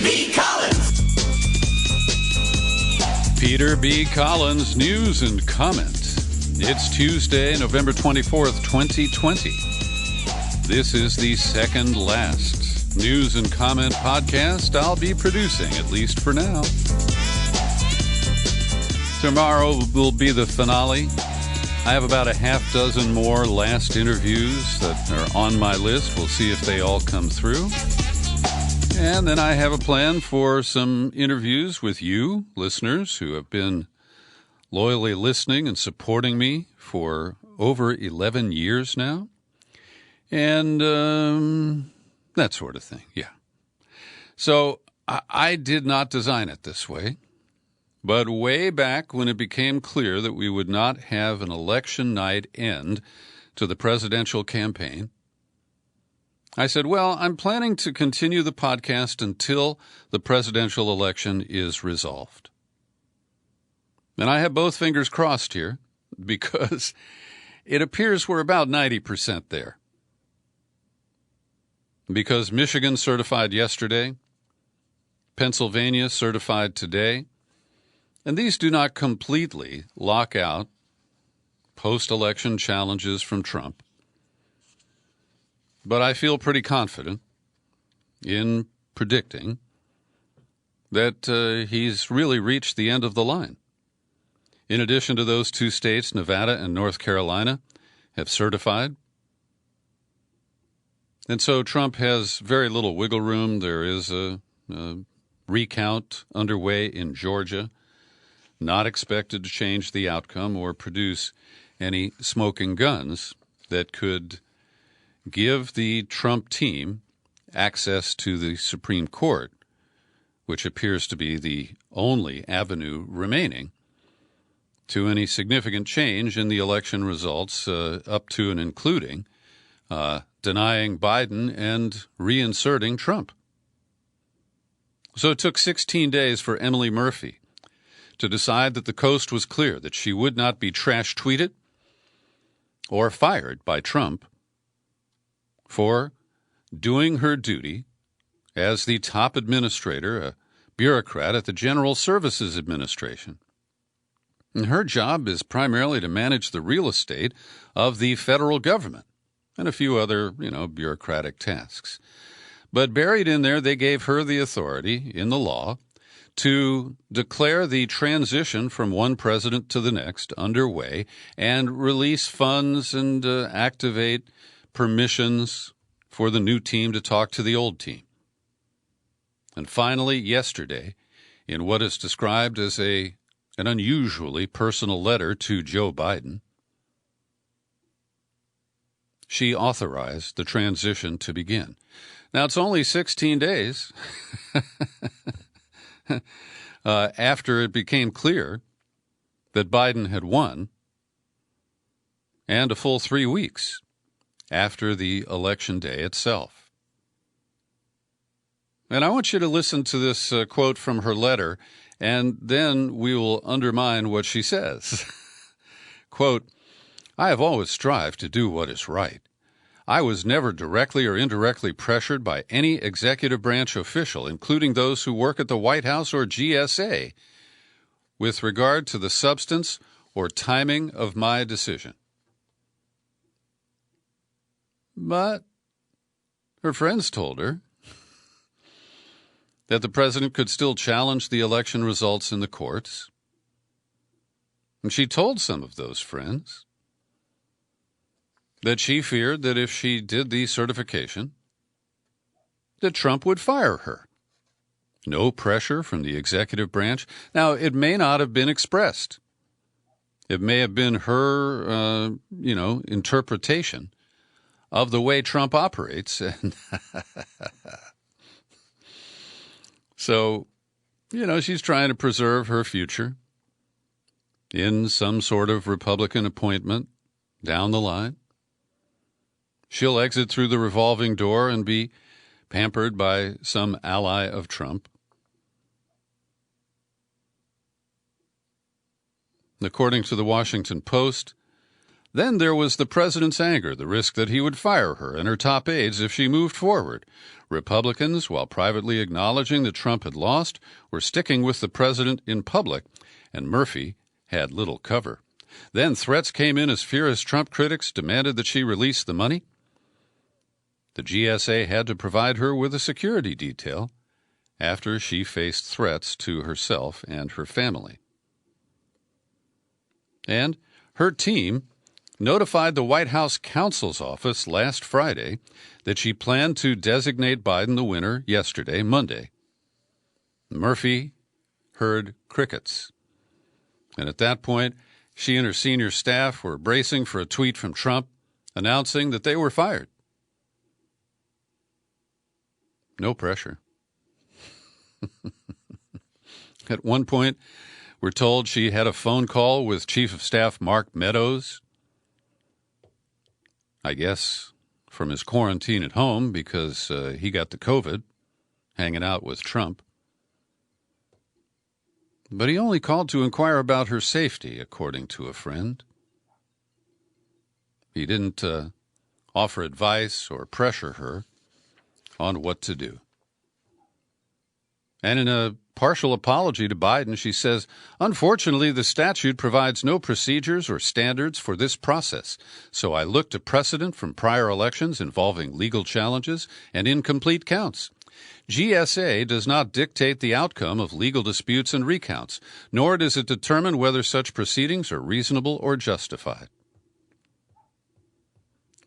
B. Collins. Peter B. Collins, news and comment. It's Tuesday, November 24th, 2020. This is the second last news and comment podcast I'll be producing, at least for now. Tomorrow will be the finale. I have about a half dozen more last interviews that are on my list. We'll see if they all come through. And then I have a plan for some interviews with you, listeners, who have been loyally listening and supporting me for over 11 years now. And that sort of thing, yeah. So I did not design it this way. But way back when it became clear that we would not have an election night end to the presidential campaign, I said, well, I'm planning to continue the podcast until the presidential election is resolved. And I have both fingers crossed here because it appears we're about 90% there. Because Michigan certified yesterday, Pennsylvania certified today, and these do not completely lock out post-election challenges from Trump. But I feel pretty confident in predicting that he's really reached the end of the line. In addition to those two states, Nevada and North Carolina have certified. And so Trump has very little wiggle room. There is a recount underway in Georgia, not expected to change the outcome or produce any smoking guns that could give the Trump team access to the Supreme Court, which appears to be the only avenue remaining to any significant change in the election results up to and including denying Biden and reinserting Trump. So it took 16 days for Emily Murphy to decide that the coast was clear, that she would not be trash-tweeted or fired by Trump for doing her duty as the top administrator, a bureaucrat at the General Services Administration. And her job is primarily to manage the real estate of the federal government and a few other, bureaucratic tasks. But buried in there, they gave her the authority in the law to declare the transition from one president to the next underway and release funds and activate permissions for the new team to talk to the old team. And finally, yesterday, in what is described as an unusually personal letter to Joe Biden, she authorized the transition to begin. Now, it's only 16 days after it became clear that Biden had won, and a full 3 weeks after the election day itself. And I want you to listen to this quote from her letter, and then we will undermine what she says. Quote, I have always strived to do what is right. I was never directly or indirectly pressured by any executive branch official, including those who work at the White House or GSA, with regard to the substance or timing of my decision. But her friends told her that the president could still challenge the election results in the courts. And she told some of those friends that she feared that if she did the certification, that Trump would fire her. No pressure from the executive branch. Now, it may not have been expressed. It may have been her, interpretation of the way Trump operates. So, she's trying to preserve her future in some sort of Republican appointment down the line. She'll exit through the revolving door and be pampered by some ally of Trump. According to the Washington Post, Then there was the president's anger, the risk that he would fire her and her top aides if she moved forward. Republicans, while privately acknowledging that Trump had lost, were sticking with the president in public, and Murphy had little cover. Then threats came in as fierce Trump critics demanded that she release the money. The GSA had to provide her with a security detail after she faced threats to herself and her family. And her team notified the White House counsel's office last Friday that she planned to designate Biden the winner yesterday, Monday. Murphy heard crickets. And at that point, she and her senior staff were bracing for a tweet from Trump announcing that they were fired. No pressure. At one point, we're told she had a phone call with Chief of Staff Mark Meadows, I guess from his quarantine at home because he got the COVID, hanging out with Trump. But he only called to inquire about her safety, according to a friend. He didn't offer advice or pressure her on what to do. And in a partial apology to Biden, she says, "Unfortunately, the statute provides no procedures or standards for this process, so I looked to precedent from prior elections involving legal challenges and incomplete counts. GSA does not dictate the outcome of legal disputes and recounts, nor does it determine whether such proceedings are reasonable or justified."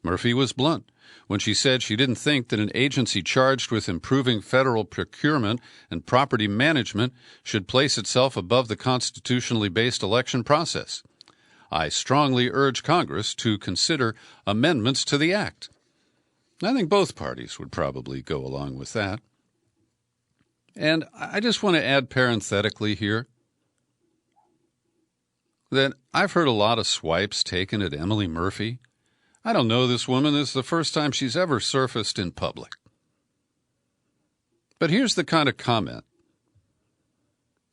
Murphy was blunt when she said she didn't think that an agency charged with improving federal procurement and property management should place itself above the constitutionally based election process. "I strongly urge Congress to consider amendments to the act." I think both parties would probably go along with that. And I just want to add parenthetically here that I've heard a lot of swipes taken at Emily Murphy. I don't know this woman. This is the first time she's ever surfaced in public. But here's the kind of comment,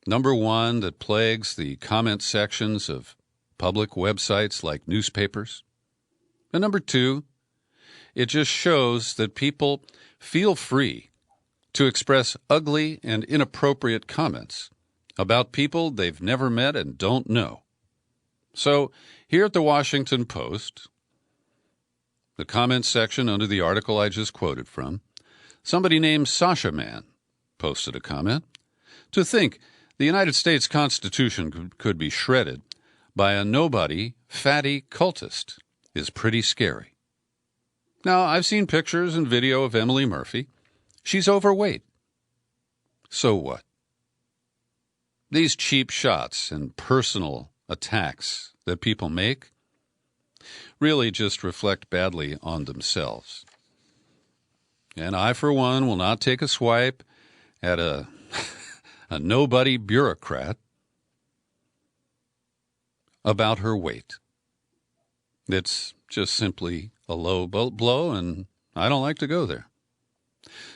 number one, that plagues the comment sections of public websites like newspapers. And number two, it just shows that people feel free to express ugly and inappropriate comments about people they've never met and don't know. So here at the Washington Post, the comments section under the article I just quoted from, somebody named Sasha Man posted a comment. "To think the United States Constitution could be shredded by a nobody, fatty cultist is pretty scary." Now, I've seen pictures and video of Emily Murphy. She's overweight. So what? These cheap shots and personal attacks that people make really just reflect badly on themselves. And I, for one, will not take a swipe at a nobody bureaucrat about her weight. It's just simply a low blow, and I don't like to go there.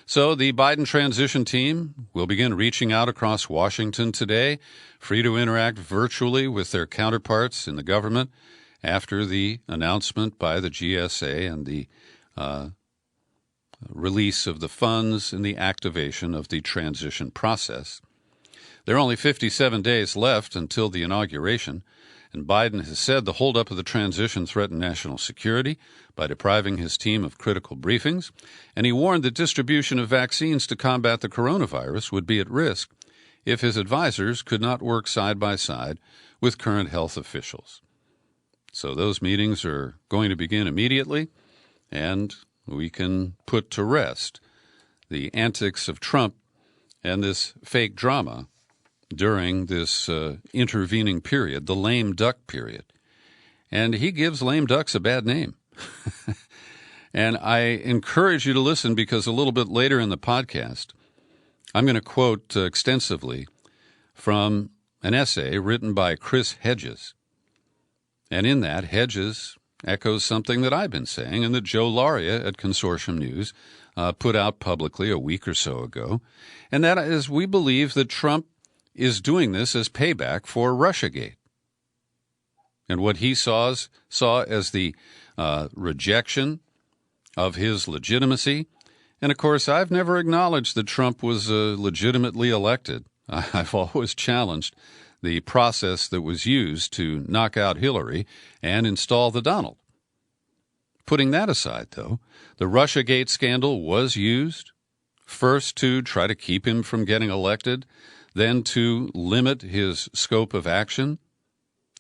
So the Biden transition team will begin reaching out across Washington today, free to interact virtually with their counterparts in the government after the announcement by the GSA and the release of the funds and the activation of the transition process. There are only 57 days left until the inauguration, and Biden has said the holdup of the transition threatened national security by depriving his team of critical briefings, and he warned that distribution of vaccines to combat the coronavirus would be at risk if his advisors could not work side by side with current health officials. So those meetings are going to begin immediately, and we can put to rest the antics of Trump and this fake drama during this intervening period, the lame duck period. And he gives lame ducks a bad name. And I encourage you to listen because a little bit later in the podcast, I'm going to quote extensively from an essay written by Chris Hedges. And in that, Hedges echoes something that I've been saying and that Joe Laria at Consortium News put out publicly a week or so ago. And that is, we believe that Trump is doing this as payback for Russiagate. and what he saw as the rejection of his legitimacy. And, of course, I've never acknowledged that Trump was legitimately elected. I've always challenged the process that was used to knock out Hillary and install the Donald. Putting that aside, though, the Russiagate scandal was used, first to try to keep him from getting elected, then to limit his scope of action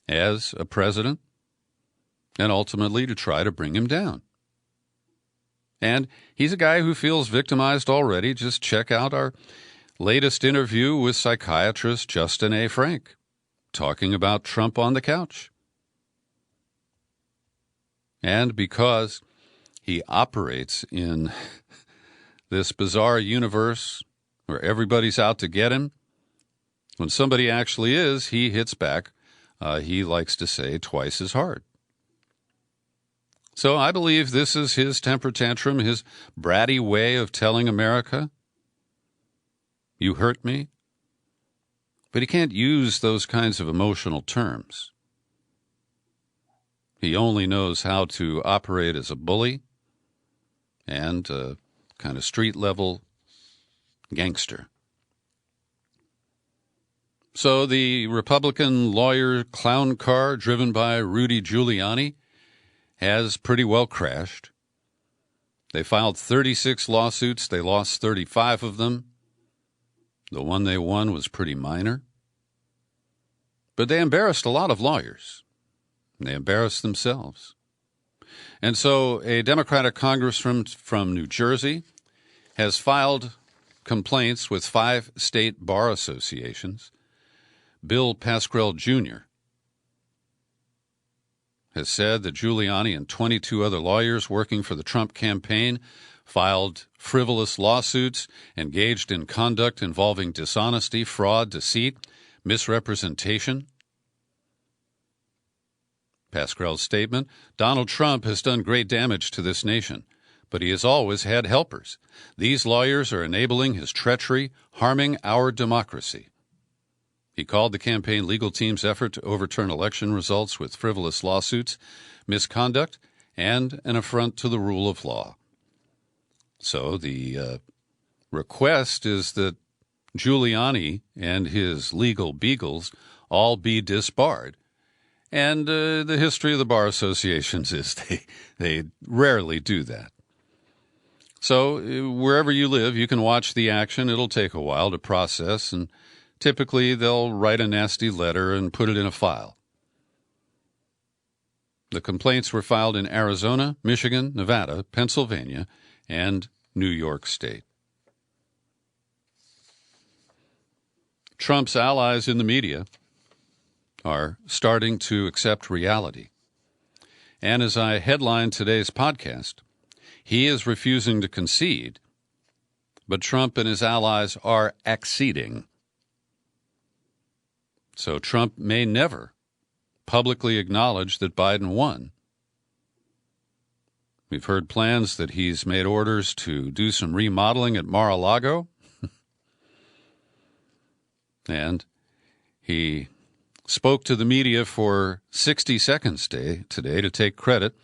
as a president, and ultimately to try to bring him down. And he's a guy who feels victimized already. Just check out our latest interview with psychiatrist Justin A. Frank, talking about Trump on the couch. And because he operates in this bizarre universe where everybody's out to get him, when somebody actually is, he hits back, he likes to say, twice as hard. So I believe this is his temper tantrum, his bratty way of telling America, you hurt me. But he can't use those kinds of emotional terms. He only knows how to operate as a bully and a kind of street-level gangster. So the Republican lawyer clown car driven by Rudy Giuliani has pretty well crashed. They filed 36 lawsuits. They lost 35 of them. The one they won was pretty minor. But they embarrassed a lot of lawyers. They embarrassed themselves. And so a Democratic congressman from New Jersey has filed complaints with 5 state bar associations. Bill Pascrell Jr. has said that Giuliani and 22 other lawyers working for the Trump campaign filed frivolous lawsuits, engaged in conduct involving dishonesty, fraud, deceit, misrepresentation. Pascrell's statement, Donald Trump has done great damage to this nation, but he has always had helpers. These lawyers are enabling his treachery, harming our democracy. He called the campaign legal team's effort to overturn election results with frivolous lawsuits, misconduct, and an affront to the rule of law. So the request is that Giuliani and his legal beagles all be disbarred. And the history of the bar associations is they rarely do that. So wherever you live, you can watch the action. It'll take a while to process, and typically they'll write a nasty letter and put it in a file. The complaints were filed in Arizona, Michigan, Nevada, Pennsylvania, and New York State. Trump's allies in the media are starting to accept reality. And as I headlined today's podcast, he is refusing to concede, but Trump and his allies are acceding. So Trump may never publicly acknowledge that Biden won. We've heard plans that he's made orders to do some remodeling at Mar-a-Lago. And he spoke to the media for 60 seconds today to take credit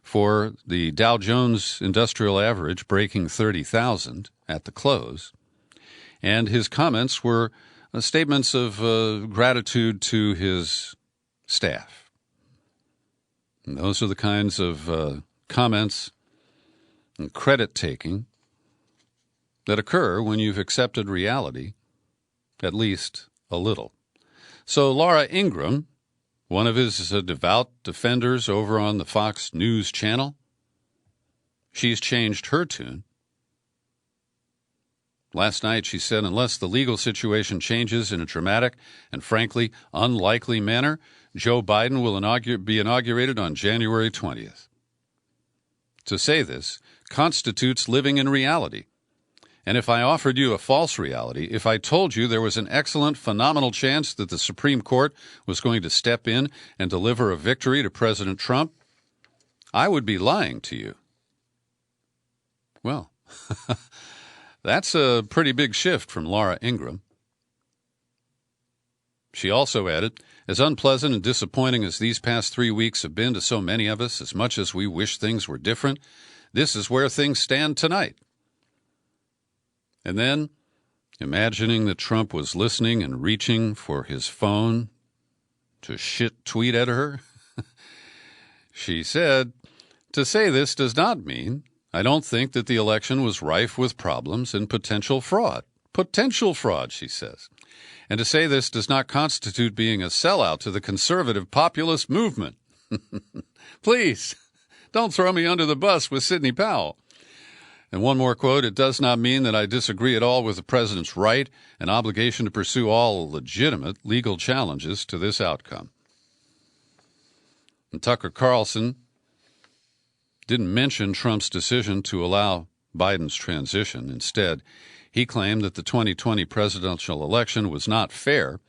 for the Dow Jones Industrial Average breaking 30,000 at the close. And his comments were statements of gratitude to his staff. And those are the kinds of comments and credit-taking that occur when you've accepted reality, at least a little. So Laura Ingraham, one of his devout defenders over on the Fox News channel, she's changed her tune. Last night she said, unless the legal situation changes in a dramatic and frankly unlikely manner, Joe Biden will be inaugurated on January 20th. To say this constitutes living in reality. And if I offered you a false reality, if I told you there was an excellent, phenomenal chance that the Supreme Court was going to step in and deliver a victory to President Trump, I would be lying to you. Well, that's a pretty big shift from Laura Ingraham. She also added, as unpleasant and disappointing as these past 3 weeks have been to so many of us, as much as we wish things were different, this is where things stand tonight. And then, imagining that Trump was listening and reaching for his phone to shit-tweet at her, she said, to say this does not mean I don't think that the election was rife with problems and potential fraud. Potential fraud, she says. And to say this does not constitute being a sellout to the conservative populist movement. Please, don't throw me under the bus with Sidney Powell. And one more quote, it does not mean that I disagree at all with the president's right and obligation to pursue all legitimate legal challenges to this outcome. And Tucker Carlson didn't mention Trump's decision to allow Biden's transition. Instead, he claimed that the 2020 presidential election was not fair,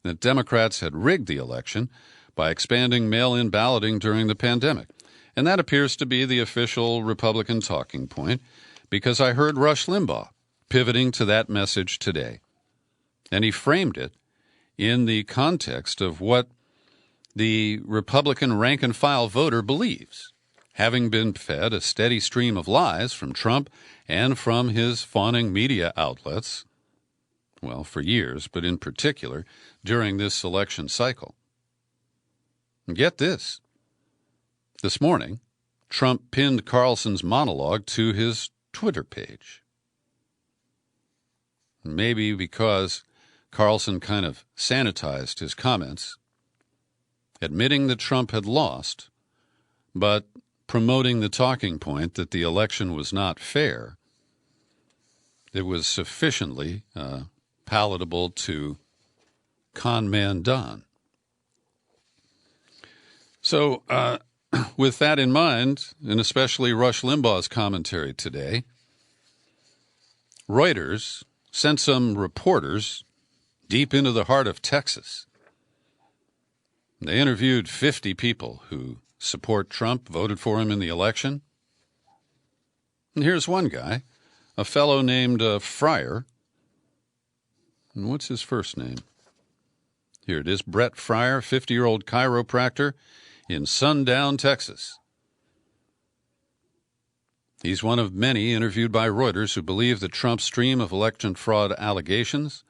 that Democrats had rigged the election by expanding mail-in balloting during the pandemic. And that appears to be the official Republican talking point, because I heard Rush Limbaugh pivoting to that message today. And he framed it in the context of what the Republican rank-and-file voter believes, having been fed a steady stream of lies from Trump and from his fawning media outlets, well, for years, but in particular during this election cycle. And get this. This morning, Trump pinned Carlson's monologue to his Twitter page. Maybe because Carlson kind of sanitized his comments, admitting that Trump had lost, but promoting the talking point that the election was not fair. It was sufficiently palatable to con man Don. So, with that in mind, and especially Rush Limbaugh's commentary today, Reuters sent some reporters deep into the heart of Texas. They interviewed 50 people who support Trump, voted for him in the election. And here's one guy, a fellow named Fryer. And what's his first name? Here it is, Brett Fryer, 50-year-old chiropractor in Sundown, Texas. He's one of many interviewed by Reuters who believe that Trump's stream of election fraud allegations,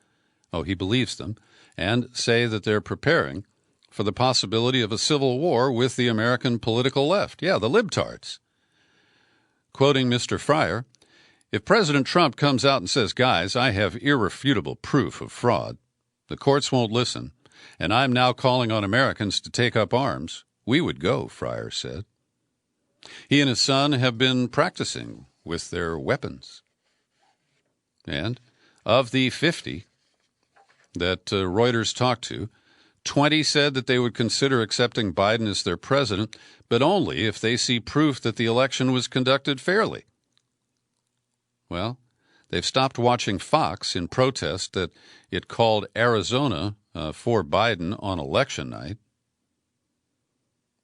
he believes them, and say that they're preparing for the possibility of a civil war with the American political left. Yeah, the libtards. Quoting Mr. Fryer, if President Trump comes out and says, guys, I have irrefutable proof of fraud, the courts won't listen, and I'm now calling on Americans to take up arms, we would go, Fryer said. He and his son have been practicing with their weapons. And of the 50 that Reuters talked to, 20 said that they would consider accepting Biden as their president, but only if they see proof that the election was conducted fairly. Well, they've stopped watching Fox in protest that it called Arizona for Biden on election night.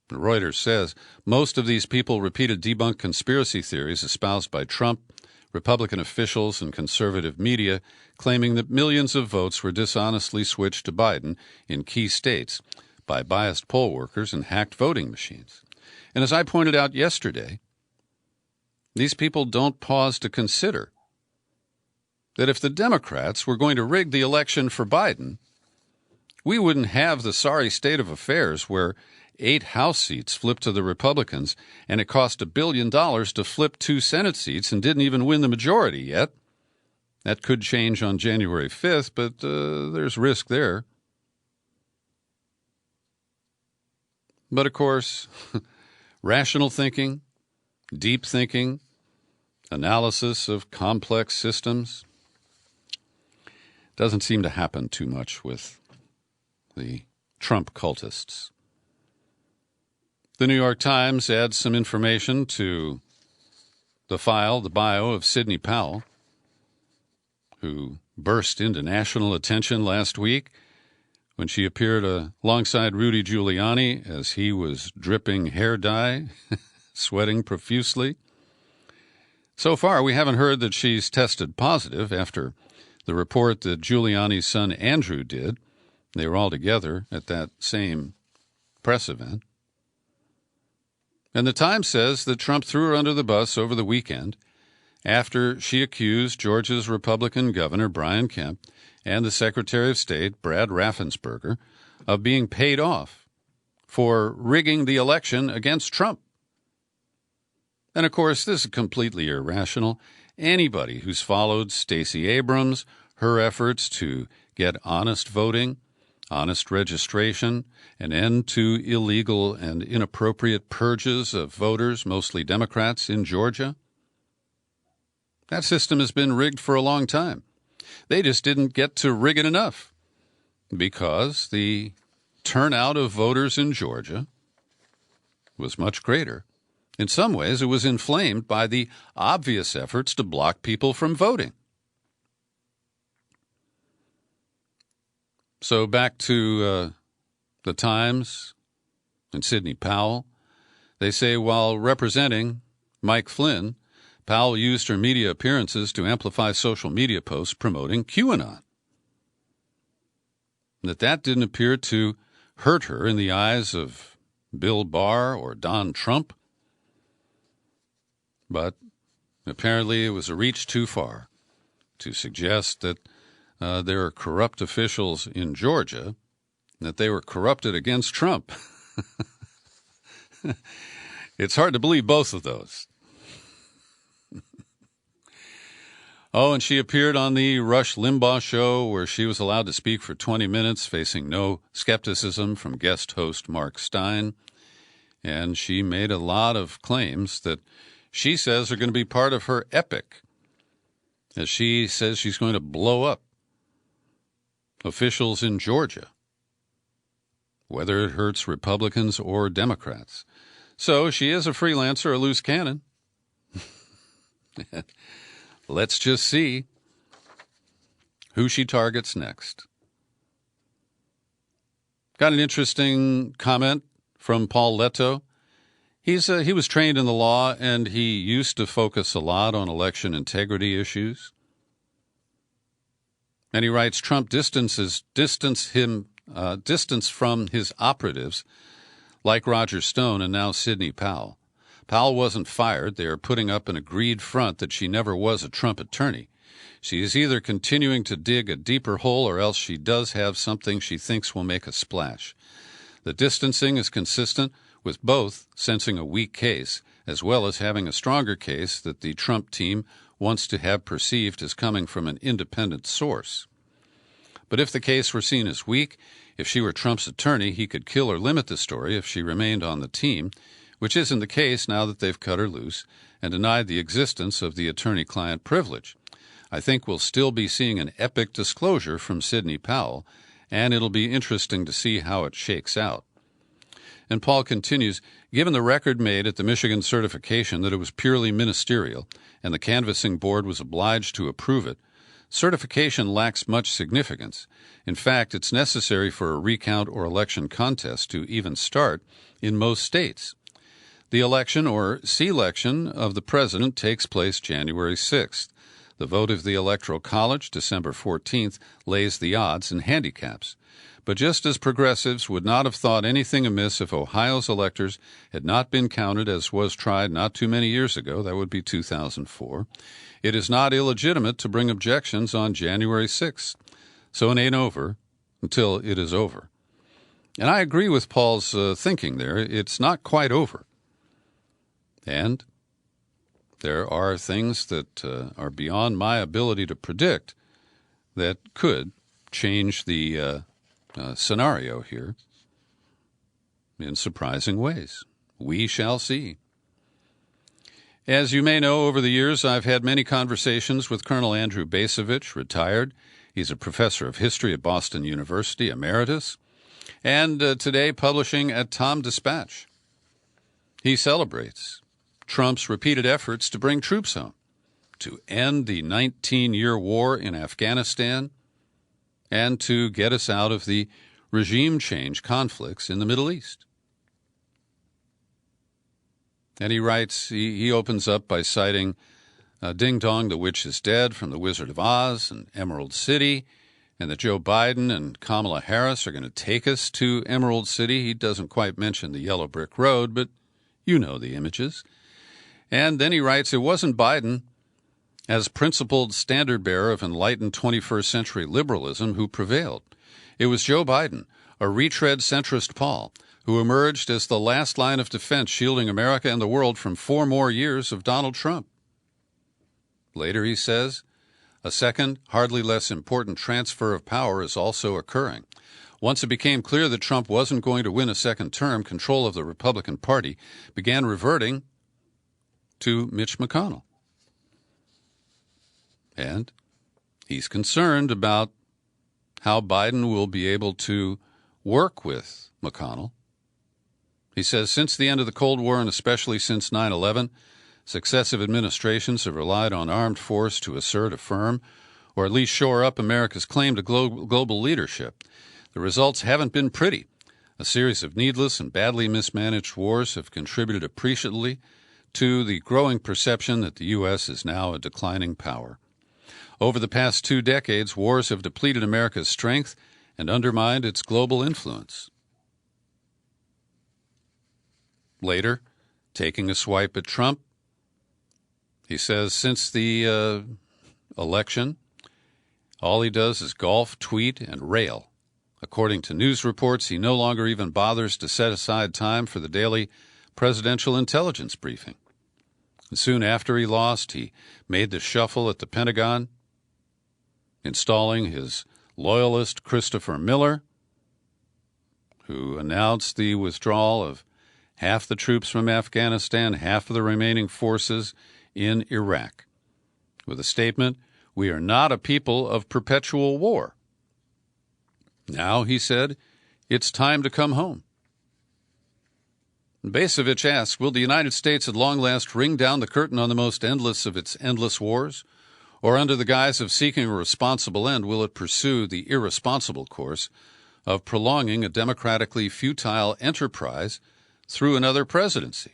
Reuters says most of these people repeated debunked conspiracy theories espoused by Trump, Republican officials, and conservative media, claiming that millions of votes were dishonestly switched to Biden in key states by biased poll workers and hacked voting machines. And as I pointed out yesterday, these people don't pause to consider that if the Democrats were going to rig the election for Biden, we wouldn't have the sorry state of affairs where 8 House seats flipped to the Republicans, and it cost $1 billion to flip 2 Senate seats and didn't even win the majority yet. That could change on January 5th, but there's risk there. But, of course, rational thinking, deep thinking, analysis of complex systems doesn't seem to happen too much with the Trump cultists. The New York Times adds some information to the bio of Sidney Powell, who burst into national attention last week when she appeared alongside Rudy Giuliani as he was dripping hair dye, sweating profusely. So far, we haven't heard that she's tested positive after the report that Giuliani's son Andrew did They were all together at that same press event. And the Times says that Trump threw her under the bus over the weekend after she accused Georgia's Republican Governor Brian Kemp and the Secretary of State, Brad Raffensperger, of being paid off for rigging the election against Trump. And, of course, this is completely irrational. Anybody who's followed Stacey Abrams, her efforts to get honest voting, honest registration, an end to illegal and inappropriate purges of voters, mostly Democrats, in Georgia, that system has been rigged for a long time. They just didn't get to rig it enough because the turnout of voters in Georgia was much greater. In some ways, it was inflamed by the obvious efforts to block people from voting. So back to the Times and Sidney Powell. They say while representing Mike Flynn, Powell used her media appearances to amplify social media posts promoting QAnon. That didn't appear to hurt her in the eyes of Bill Barr or Don Trump. But apparently it was a reach too far to suggest that there are corrupt officials in Georgia, that they were corrupted against Trump. It's hard to believe both of those. Oh, and she appeared on the Rush Limbaugh show where she was allowed to speak for 20 minutes, facing no skepticism from guest host Mark Stein. And she made a lot of claims that she says are going to be part of her epic, as she says she's going to blow up officials in Georgia, whether it hurts Republicans or Democrats. So she is a freelancer, a loose cannon. Let's just see who she targets next. Got an interesting comment from Paul Leto. He was trained in the law, and he used to focus a lot on election integrity issues. And he writes, Trump distance from his operatives like Roger Stone and now Sidney Powell. Powell wasn't fired. They are putting up an agreed front that she never was a Trump attorney. She is either continuing to dig a deeper hole or else she does have something she thinks will make a splash. The distancing is consistent with both sensing a weak case as well as having a stronger case that the Trump team wants to have perceived as coming from an independent source. But if the case were seen as weak, if she were Trump's attorney, he could kill or limit the story if she remained on the team, which isn't the case now that they've cut her loose and denied the existence of the attorney-client privilege. I think we'll still be seeing an epic disclosure from Sidney Powell, and it'll be interesting to see how it shakes out. And Paul continues, given the record made at the Michigan certification that it was purely ministerial and the canvassing board was obliged to approve it, certification lacks much significance. In fact, it's necessary for a recount or election contest to even start in most states. The election or selection of the president takes place January 6th. The vote of the Electoral College, December 14th, lays the odds and handicaps. But just as progressives would not have thought anything amiss if Ohio's electors had not been counted as was tried not too many years ago, that would be 2004, it is not illegitimate to bring objections on January 6th. So it ain't over until it is over. And I agree with Paul's thinking there. It's not quite over. And there are things that are beyond my ability to predict that could change the scenario here in surprising ways. We shall see. As you may know, over the years, I've had many conversations with Colonel Andrew Bacevich, retired. He's a professor of history at Boston University, emeritus, and today publishing at Tom Dispatch. He celebrates Trump's repeated efforts to bring troops home, to end the 19-year war in Afghanistan, and to get us out of the regime change conflicts in the Middle East. And he writes, he opens up by citing Ding Dong, the Witch is Dead from The Wizard of Oz and Emerald City, and that Joe Biden and Kamala Harris are going to take us to Emerald City. He doesn't quite mention the yellow brick road, but you know the images. And then he writes, it wasn't Biden, as principled standard-bearer of enlightened 21st century liberalism, who prevailed. It was Joe Biden, a retread centrist Paul, who emerged as the last line of defense shielding America and the world from 4 more years of Donald Trump. Later he says, a second, hardly less important transfer of power is also occurring. Once it became clear that Trump wasn't going to win a second term, control of the Republican Party began reverting to Mitch McConnell. And he's concerned about how Biden will be able to work with McConnell. He says, since the end of the Cold War, and especially since 9/11, successive administrations have relied on armed force to assert, affirm, or at least shore up America's claim to global leadership. The results haven't been pretty. A series of needless and badly mismanaged wars have contributed appreciably to the growing perception that the U.S. is now a declining power. Over the past 2 decades, wars have depleted America's strength and undermined its global influence. Later, taking a swipe at Trump, he says since the election, all he does is golf, tweet, and rail. According to news reports, he no longer even bothers to set aside time for the daily presidential intelligence briefing. And soon after he lost, he made the shuffle at the Pentagon, installing his loyalist Christopher Miller, who announced the withdrawal of half the troops from Afghanistan, half of the remaining forces in Iraq, with a statement, "We are not a people of perpetual war." Now, he said, it's time to come home. Basevich asks, will the United States at long last ring down the curtain on the most endless of its endless wars? Or under the guise of seeking a responsible end, will it pursue the irresponsible course of prolonging a democratically futile enterprise through another presidency?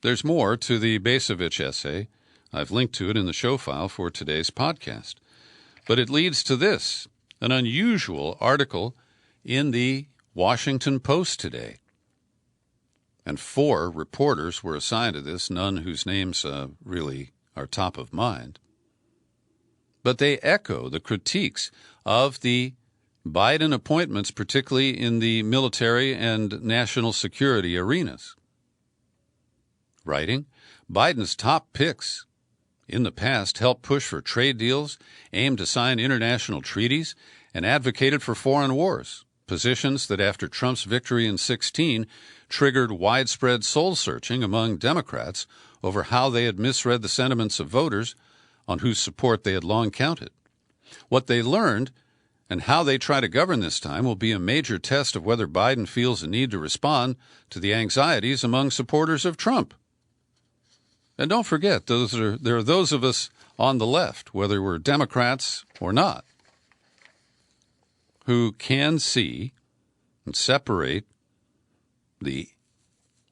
There's more to the Basevich essay. I've linked to it in the show file for today's podcast. But it leads to this, an unusual article in the Washington Post today. And 4 reporters were assigned to this, none whose names really are top of mind. But they echo the critiques of the Biden appointments, particularly in the military and national security arenas. Writing, Biden's top picks in the past helped push for trade deals, aimed to sign international treaties, and advocated for foreign wars, positions that after Trump's victory in 2016 triggered widespread soul-searching among Democrats over how they had misread the sentiments of voters on whose support they had long counted. What they learned and how they try to govern this time will be a major test of whether Biden feels a need to respond to the anxieties among supporters of Trump. And don't forget, there are those of us on the left, whether we're Democrats or not, who can see and separate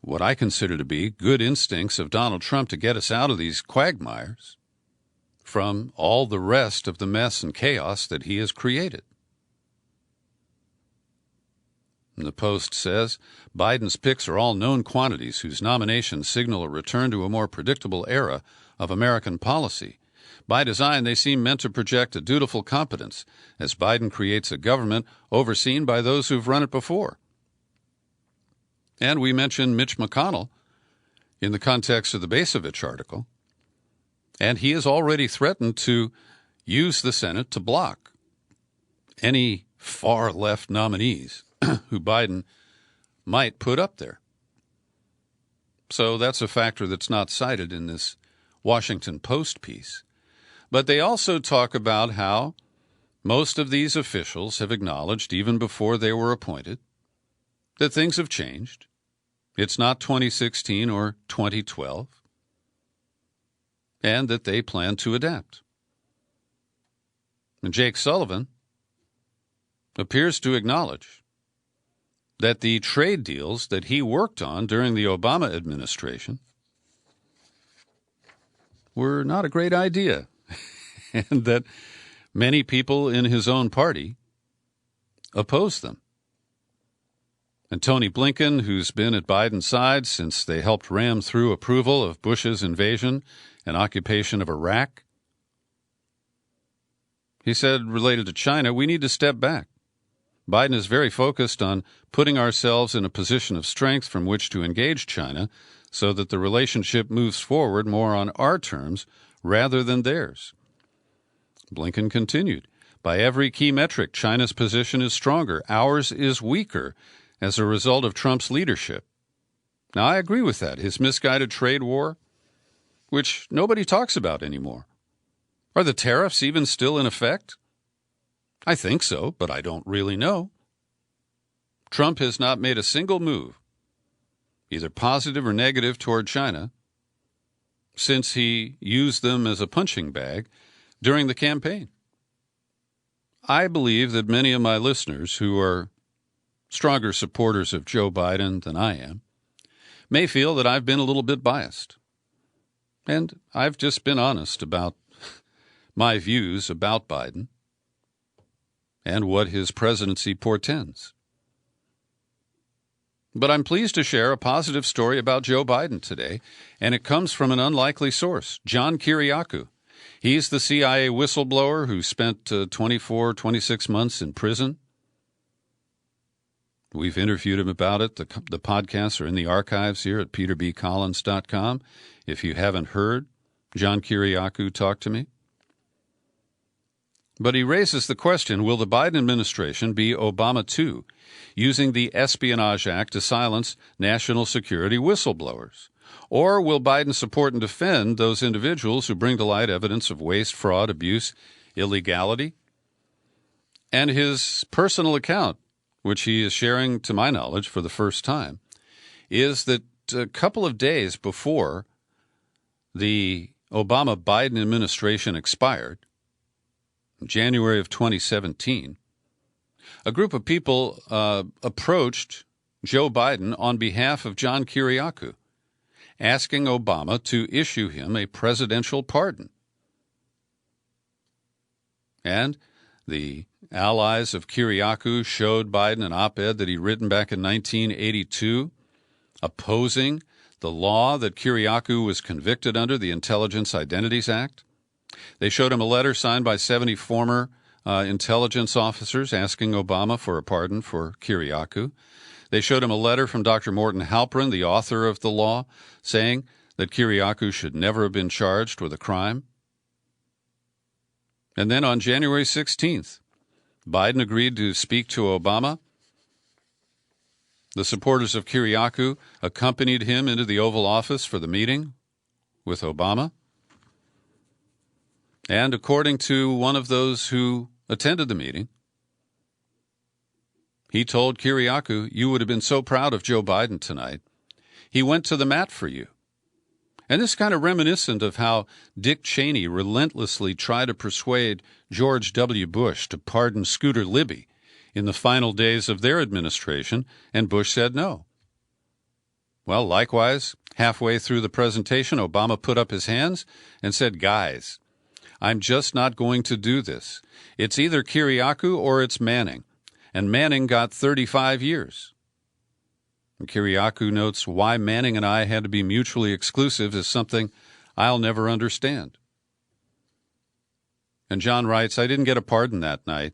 what I consider to be good instincts of Donald Trump to get us out of these quagmires from all the rest of the mess and chaos that he has created. And the Post says, Biden's picks are all known quantities whose nominations signal a return to a more predictable era of American policy. By design, they seem meant to project a dutiful competence as Biden creates a government overseen by those who've run it before. And we mentioned Mitch McConnell in the context of the Basevich article, and he has already threatened to use the Senate to block any far-left nominees who Biden might put up there. So that's a factor that's not cited in this Washington Post piece. But they also talk about how most of these officials have acknowledged, even before they were appointed, that things have changed. It's not 2016 or 2012, and that they plan to adapt. And Jake Sullivan appears to acknowledge that the trade deals that he worked on during the Obama administration were not a great idea, and that Many people in his own party oppose them. And Tony Blinken, who's been at Biden's side since they helped ram through approval of Bush's invasion and occupation of Iraq, he said, related to China, we need to step back. Biden is very focused on putting ourselves in a position of strength from which to engage China so that the relationship moves forward more on our terms rather than theirs. Blinken continued, by every key metric, China's position is stronger. Ours is weaker as a result of Trump's leadership. Now, I agree with that. His misguided trade war, which nobody talks about anymore. Are the tariffs even still in effect? I think so, but I don't really know. Trump has not made a single move, either positive or negative, toward China since he used them as a punching bag during the campaign. I believe that many of my listeners who are stronger supporters of Joe Biden than I am may feel that I've been a little bit biased. And I've just been honest about my views about Biden and what his presidency portends. But I'm pleased to share a positive story about Joe Biden today, and it comes from an unlikely source, John Kiriakou. He's the CIA whistleblower who spent 26 months in prison. We've interviewed him about it. The podcasts are in the archives here at peterbcollins.com. If you haven't heard John Kiriakou talk to me. But he raises the question, will the Biden administration be Obama 2, using the Espionage Act to silence national security whistleblowers? Or will Biden support and defend those individuals who bring to light evidence of waste, fraud, abuse, illegality? And his personal account, which he is sharing to my knowledge for the first time, is that a couple of days before the Obama-Biden administration expired, January of 2017, a group of people approached Joe Biden on behalf of John Kiriakou, asking Obama to issue him a presidential pardon. And the allies of Kiriakou showed Biden an op-ed that he'd written back in 1982 opposing the law that Kiriakou was convicted under, the Intelligence Identities Act. They showed him a letter signed by 70 former intelligence officers asking Obama for a pardon for Kiriakou. They showed him a letter from Dr. Morton Halperin, the author of the law, saying that Kiriakou should never have been charged with a crime. And then on January 16th, Biden agreed to speak to Obama. The supporters of Kiriakou accompanied him into the Oval Office for the meeting with Obama. And according to one of those who attended the meeting, he told Kiriakou, you would have been so proud of Joe Biden tonight. He went to the mat for you. And this is kind of reminiscent of how Dick Cheney relentlessly tried to persuade George W. Bush to pardon Scooter Libby in the final days of their administration, and Bush said no. Well, likewise, halfway through the presentation, Obama put up his hands and said, guys, I'm just not going to do this. It's either Kiriakou or it's Manning. And Manning got 35 years. And Kiriakou notes why Manning and I had to be mutually exclusive is something I'll never understand. And John writes, I didn't get a pardon that night,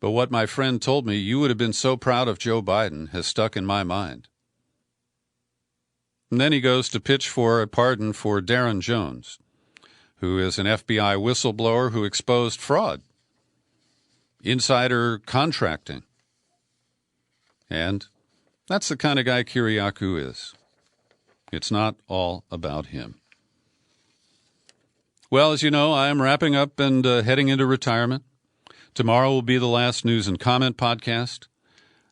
but what my friend told me, you would have been so proud of Joe Biden, has stuck in my mind. And then he goes to pitch for a pardon for Darren Jones, who is an FBI whistleblower who exposed fraud, insider contracting. And that's the kind of guy Kiriakou is. It's not all about him. Well, as you know, I am wrapping up and heading into retirement. Tomorrow will be the last News and Comment podcast.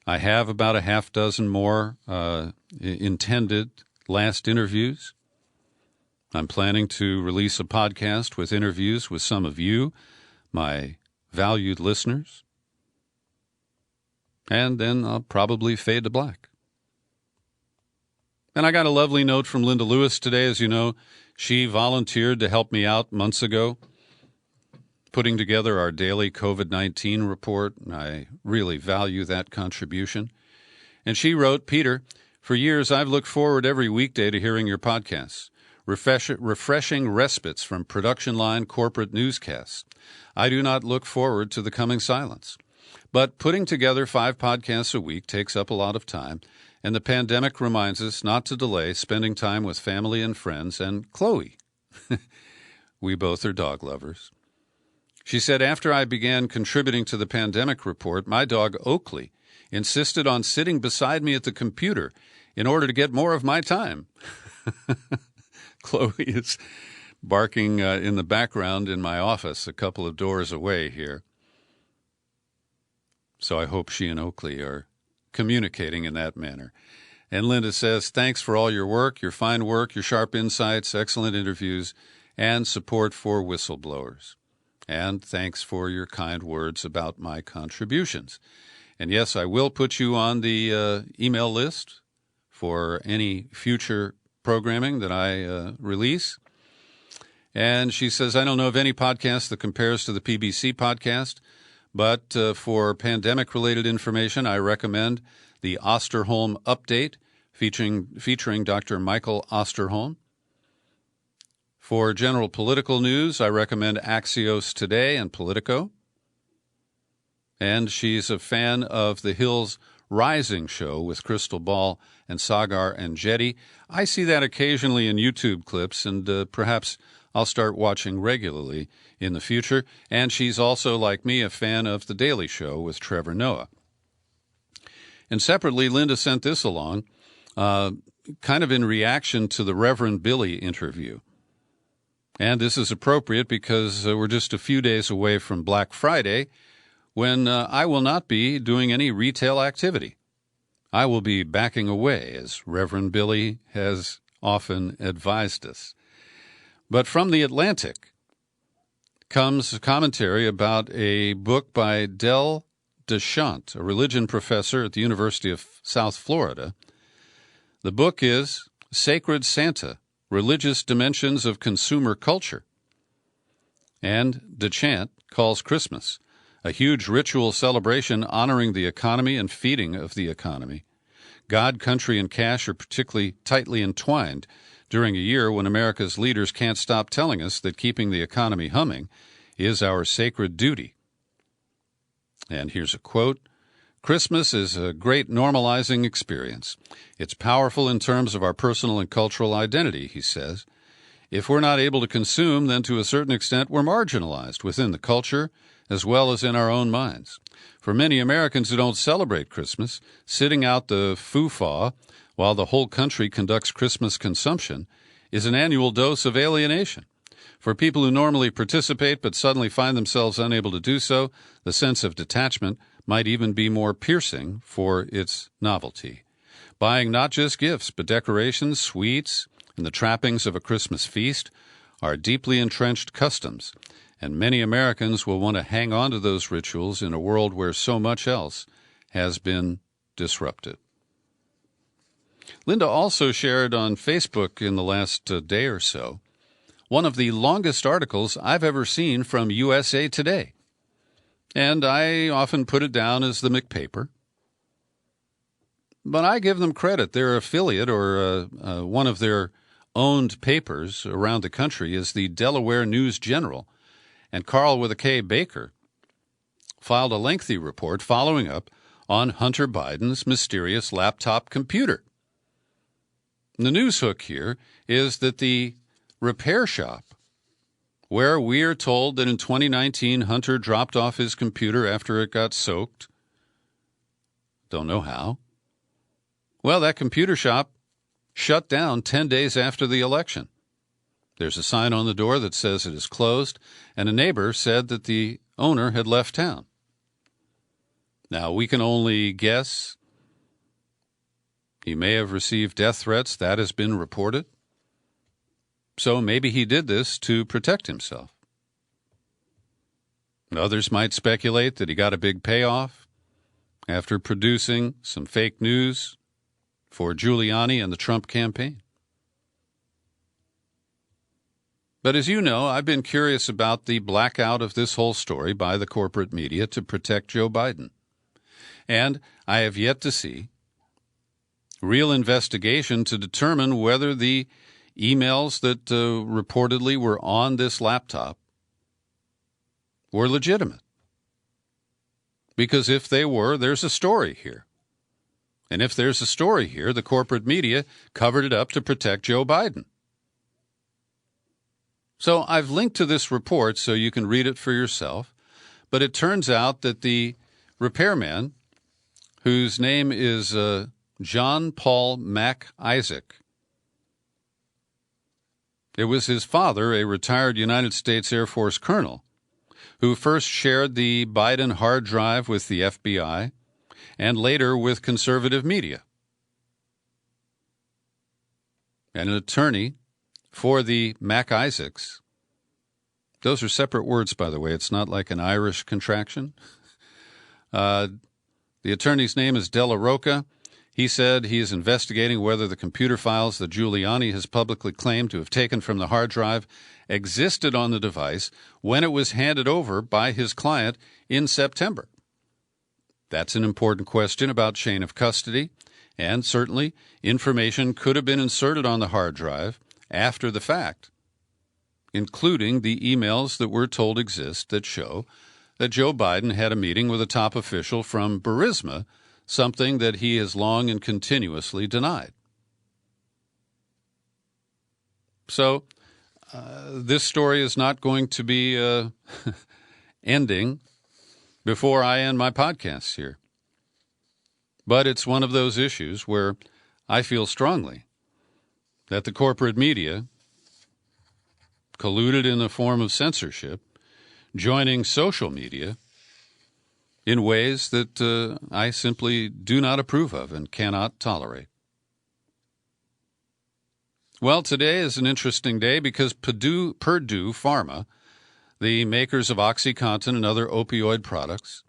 I have about a half dozen more intended last interviews. I'm planning to release a podcast with interviews with some of you, my valued listeners. And then I'll probably fade to black. And I got a lovely note from Linda Lewis today. As you know, she volunteered to help me out months ago putting together our daily COVID-19 report. I really value that contribution. And she wrote, Peter, for years I've looked forward every weekday to hearing your podcasts, refreshing respites from production line corporate newscasts. I do not look forward to the coming silence. But putting together 5 podcasts a week takes up a lot of time, and the pandemic reminds us not to delay spending time with family and friends and Chloe. We both are dog lovers. She said, after I began contributing to the pandemic report, my dog Oakley insisted on sitting beside me at the computer in order to get more of my time. Chloe is barking in the background in my office a couple of doors away here. So I hope she and Oakley are communicating in that manner. And Linda says, thanks for all your work, your fine work, your sharp insights, excellent interviews, and support for whistleblowers. And thanks for your kind words about my contributions. And yes, I will put you on the email list for any future programming that I release. And she says, I don't know of any podcast that compares to the PBC podcast, but for pandemic-related information, I recommend the Osterholm Update featuring Dr. Michael Osterholm. For general political news, I recommend Axios Today and Politico. And she's a fan of the Hills Rising show with Crystal Ball and Sagar and Jetty. I see that occasionally in YouTube clips, and perhaps I'll start watching regularly in the future. And she's also, like me, a fan of The Daily Show with Trevor Noah. And separately, Linda sent this along, kind of in reaction to the Reverend Billy interview. And this is appropriate because we're just a few days away from Black Friday, when I will not be doing any retail activity. I will be backing away, as Reverend Billy has often advised us. But from The Atlantic comes a commentary about a book by Del DeShant, a religion professor at the University of South Florida. The book is Sacred Santa, Religious Dimensions of Consumer Culture. And DeShant calls Christmas a huge ritual celebration honoring the economy and feeding of the economy. God, country, and cash are particularly tightly entwined during a year when America's leaders can't stop telling us that keeping the economy humming is our sacred duty. And here's a quote. Christmas is a great normalizing experience. It's powerful in terms of our personal and cultural identity, he says. If we're not able to consume, then to a certain extent we're marginalized within the culture as well as in our own minds. For many Americans who don't celebrate Christmas, sitting out the foo-faw while the whole country conducts Christmas consumption is an annual dose of alienation. For people who normally participate but suddenly find themselves unable to do so, the sense of detachment might even be more piercing for its novelty. Buying not just gifts, but decorations, sweets, and the trappings of a Christmas feast are deeply entrenched customs, and many Americans will want to hang on to those rituals in a world where so much else has been disrupted. Linda also shared on Facebook in the last day or so one of the longest articles I've ever seen from USA Today. And I often put it down as the McPaper. But I give them credit. Their affiliate or one of their owned papers around the country is the Delaware News General. And Carl with a K Baker filed a lengthy report following up on Hunter Biden's mysterious laptop computer. The news hook here is that the repair shop, where we are told that in 2019 Hunter dropped off his computer after it got soaked, don't know how, well, that computer shop shut down 10 days after the election. There's a sign on the door that says it is closed, and a neighbor said that the owner had left town. Now, we can only guess. He may have received death threats. That has been reported. So maybe he did this to protect himself. Others might speculate that he got a big payoff after producing some fake news for Giuliani and the Trump campaign. But as you know, I've been curious about the blackout of this whole story by the corporate media to protect Joe Biden. And I have yet to see real investigation to determine whether the emails that reportedly were on this laptop were legitimate. Because if they were, there's a story here. And if there's a story here, the corporate media covered it up to protect Joe Biden. So I've linked to this report so you can read it for yourself. But it turns out that the repairman, whose name is John Paul Mac Isaac, it was his father, a retired United States Air Force colonel, who first shared the Biden hard drive with the FBI and later with conservative media. And an attorney for the Mac Isaacs. Those are separate words, by the way. It's not like an Irish contraction. The attorney's name is Della Rocca. He said he is investigating whether the computer files that Giuliani has publicly claimed to have taken from the hard drive existed on the device when it was handed over by his client in September. That's an important question about chain of custody, and certainly information could have been inserted on the hard drive after the fact, including the emails that we're told exist that show that Joe Biden had a meeting with a top official from Burisma, something that he has long and continuously denied. So this story is not going to be ending before I end my podcast here. But it's one of those issues where I feel strongly that the corporate media colluded in a form of censorship, joining social media in ways that I simply do not approve of and cannot tolerate. Well, today is an interesting day because Purdue Pharma, the makers of OxyContin and other opioid products,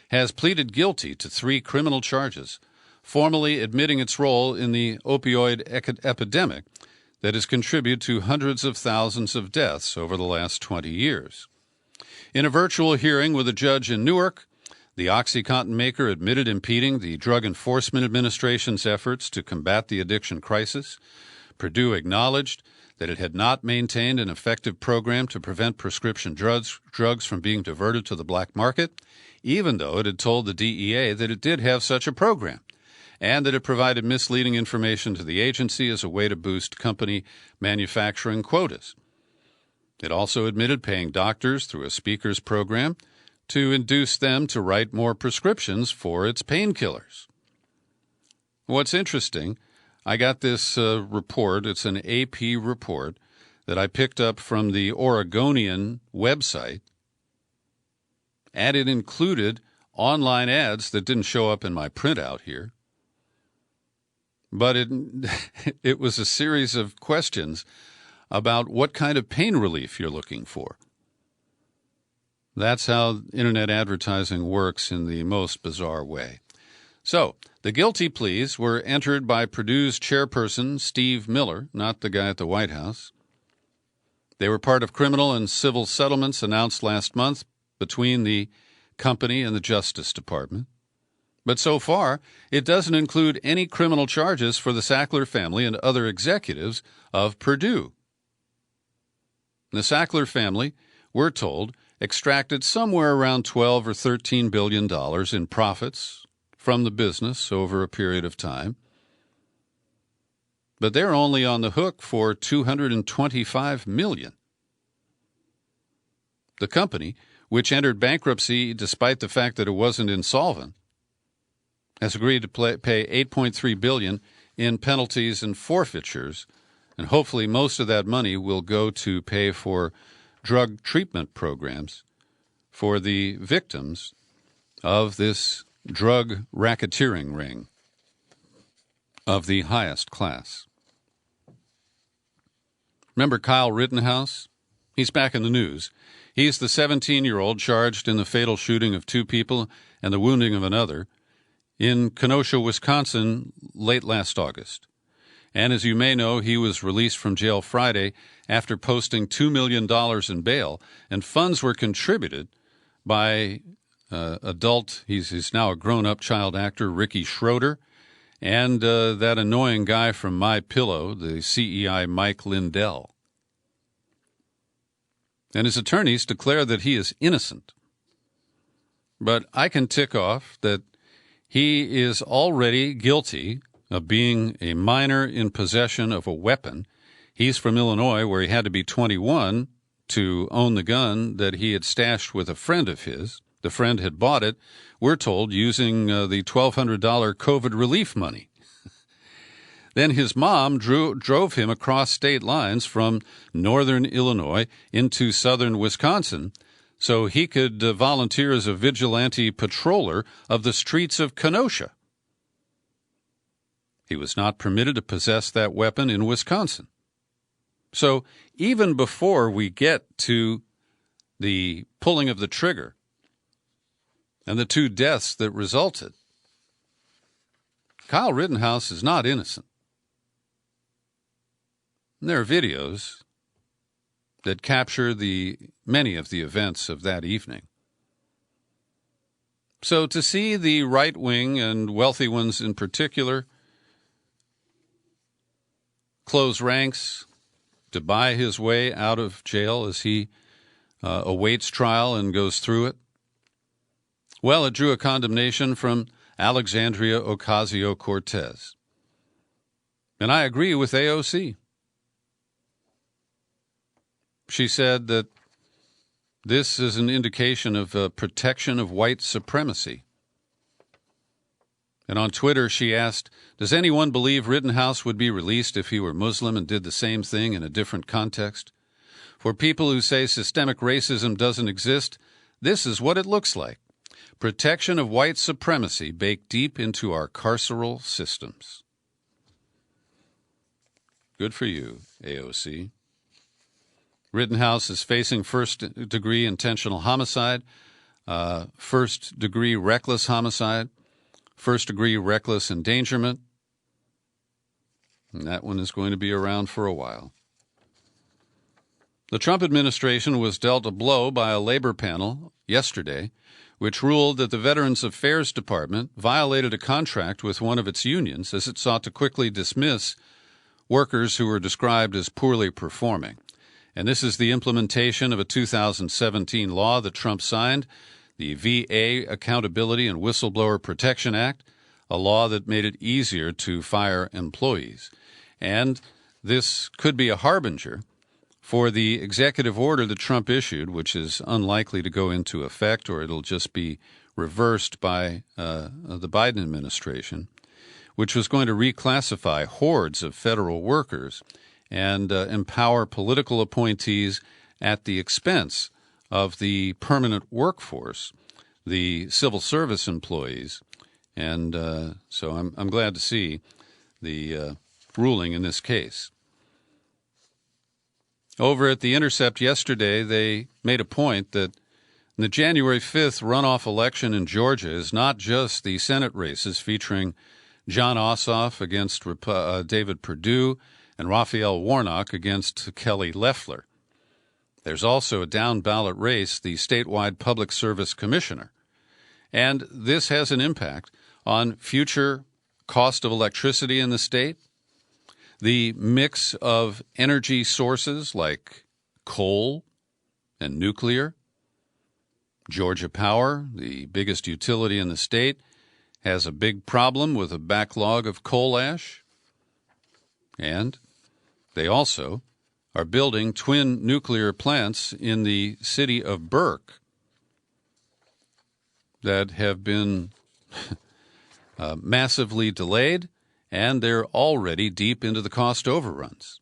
has pleaded guilty to 3 criminal charges, formally admitting its role in the opioid epidemic that has contributed to hundreds of thousands of deaths over the last 20 years. In a virtual hearing with a judge in Newark, the OxyContin maker admitted impeding the Drug Enforcement Administration's efforts to combat the addiction crisis. Purdue acknowledged that it had not maintained an effective program to prevent prescription drugs from being diverted to the black market, even though it had told the DEA that it did have such a program, and that it provided misleading information to the agency as a way to boost company manufacturing quotas. It also admitted paying doctors through a speakers program to induce them to write more prescriptions for its painkillers. What's interesting, I got this report. It's an AP report that I picked up from the Oregonian website, and it included online ads that didn't show up in my printout here. But it was a series of questions about what kind of pain relief you're looking for. That's how internet advertising works in the most bizarre way. So, the guilty pleas were entered by Purdue's chairperson, Steve Miller, not the guy at the White House. They were part of criminal and civil settlements announced last month between the company and the Justice Department. But so far, it doesn't include any criminal charges for the Sackler family and other executives of Purdue. The Sackler family, we're told, extracted somewhere around $12 or $13 billion in profits from the business over a period of time. But they're only on the hook for $225 million. The company, which entered bankruptcy despite the fact that it wasn't insolvent, has agreed to pay $8.3 billion in penalties and forfeitures, and hopefully most of that money will go to pay for drug treatment programs for the victims of this drug racketeering ring of the highest class. Remember Kyle Rittenhouse? He's back in the news. He's the 17-year-old charged in the fatal shooting of 2 people and the wounding of another in Kenosha, Wisconsin, late last August. And as you may know, he was released from jail Friday after posting $2 million in bail, and funds were contributed by he's now a grown-up child actor, Ricky Schroeder, and that annoying guy from My Pillow, the CEI Mike Lindell. And his attorneys declare that he is innocent. But I can tick off that he is already guilty of being a minor in possession of a weapon. He's from Illinois, where he had to be 21 to own the gun that he had stashed with a friend of his. The friend had bought it, we're told, using the $1,200 COVID relief money. Then his mom drove him across state lines from northern Illinois into southern Wisconsin so he could volunteer as a vigilante patroller of the streets of Kenosha. He was not permitted to possess that weapon in Wisconsin. So even before we get to the pulling of the trigger and the 2 deaths that resulted, Kyle Rittenhouse is not innocent. And there are videos that capture many of the events of that evening. So to see the right wing and wealthy ones in particular close ranks to buy his way out of jail as he awaits trial and goes through it, well, it drew a condemnation from Alexandria Ocasio-Cortez. And I agree with AOC. She said that this is an indication of protection of white supremacy. And on Twitter, she asked, does anyone believe Rittenhouse would be released if he were Muslim and did the same thing in a different context? For people who say systemic racism doesn't exist, this is what it looks like. Protection of white supremacy baked deep into our carceral systems. Good for you, AOC. Rittenhouse is facing first-degree intentional homicide, first-degree reckless homicide, first-degree reckless endangerment. And that one is going to be around for a while. The Trump administration was dealt a blow by a labor panel yesterday, which ruled that the Veterans Affairs Department violated a contract with one of its unions as it sought to quickly dismiss workers who were described as poorly performing. And this is the implementation of a 2017 law that Trump signed, the VA Accountability and Whistleblower Protection Act, a law that made it easier to fire employees. And this could be a harbinger for the executive order that Trump issued, which is unlikely to go into effect, or it'll just be reversed by the Biden administration, which was going to reclassify hordes of federal workers and empower political appointees at the expense of the permanent workforce, the civil service employees. And so I'm glad to see the ruling in this case. Over at The Intercept yesterday, they made a point that the January 5th runoff election in Georgia is not just the Senate races featuring John Ossoff against David Perdue and Raphael Warnock against Kelly Loeffler. There's also a down-ballot race, the statewide Public Service Commissioner. And this has an impact on future cost of electricity in the state, the mix of energy sources like coal and nuclear. Georgia Power, the biggest utility in the state, has a big problem with a backlog of coal ash. And they also are building twin nuclear plants in the city of Burke that have been massively delayed, and they're already deep into the cost overruns.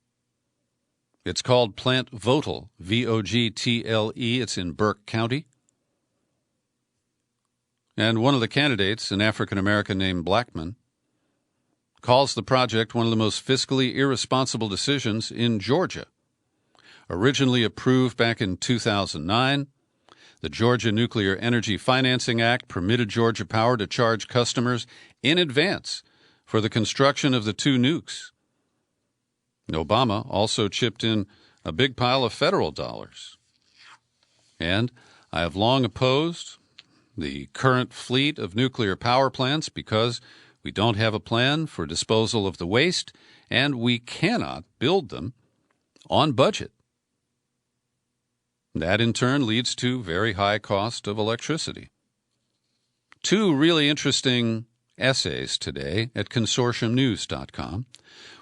It's called Plant Vogtle, V-O-G-T-L-E. It's in Burke County. And one of the candidates, an African-American named Blackman, calls the project one of the most fiscally irresponsible decisions in Georgia. Originally approved back in 2009, the Georgia Nuclear Energy Financing Act permitted Georgia Power to charge customers in advance for the construction of the two nukes. Obama also chipped in a big pile of federal dollars. And I have long opposed the current fleet of nuclear power plants because we don't have a plan for disposal of the waste, and we cannot build them on budget. That, in turn, leads to very high cost of electricity. Two really interesting essays today at consortiumnews.com.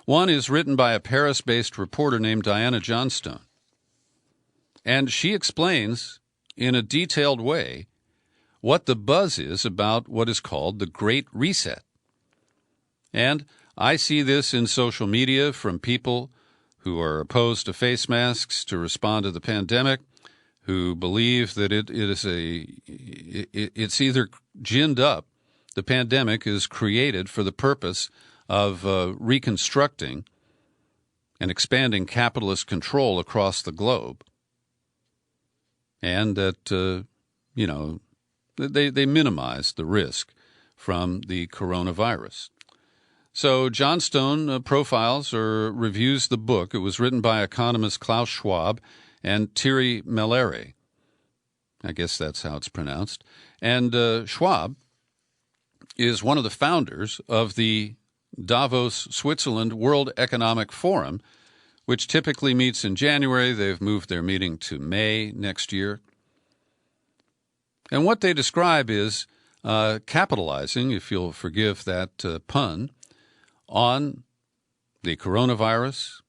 One is written by a Paris-based reporter named Diana Johnstone, and she explains in a detailed way what the buzz is about what is called the Great Reset. And I see this in social media from people who are opposed to face masks to respond to the pandemic, who believe that it's either ginned up. The pandemic is created for the purpose of reconstructing and expanding capitalist control across the globe, and that they minimize the risk from the coronavirus. So Johnstone profiles or reviews the book. It was written by economists Klaus Schwab and Thierry Melleret. I guess that's how it's pronounced. And Schwab is one of the founders of the Davos, Switzerland World Economic Forum, which typically meets in January. They've moved their meeting to May next year. And what they describe is capitalizing, if you'll forgive that pun, on the coronavirus,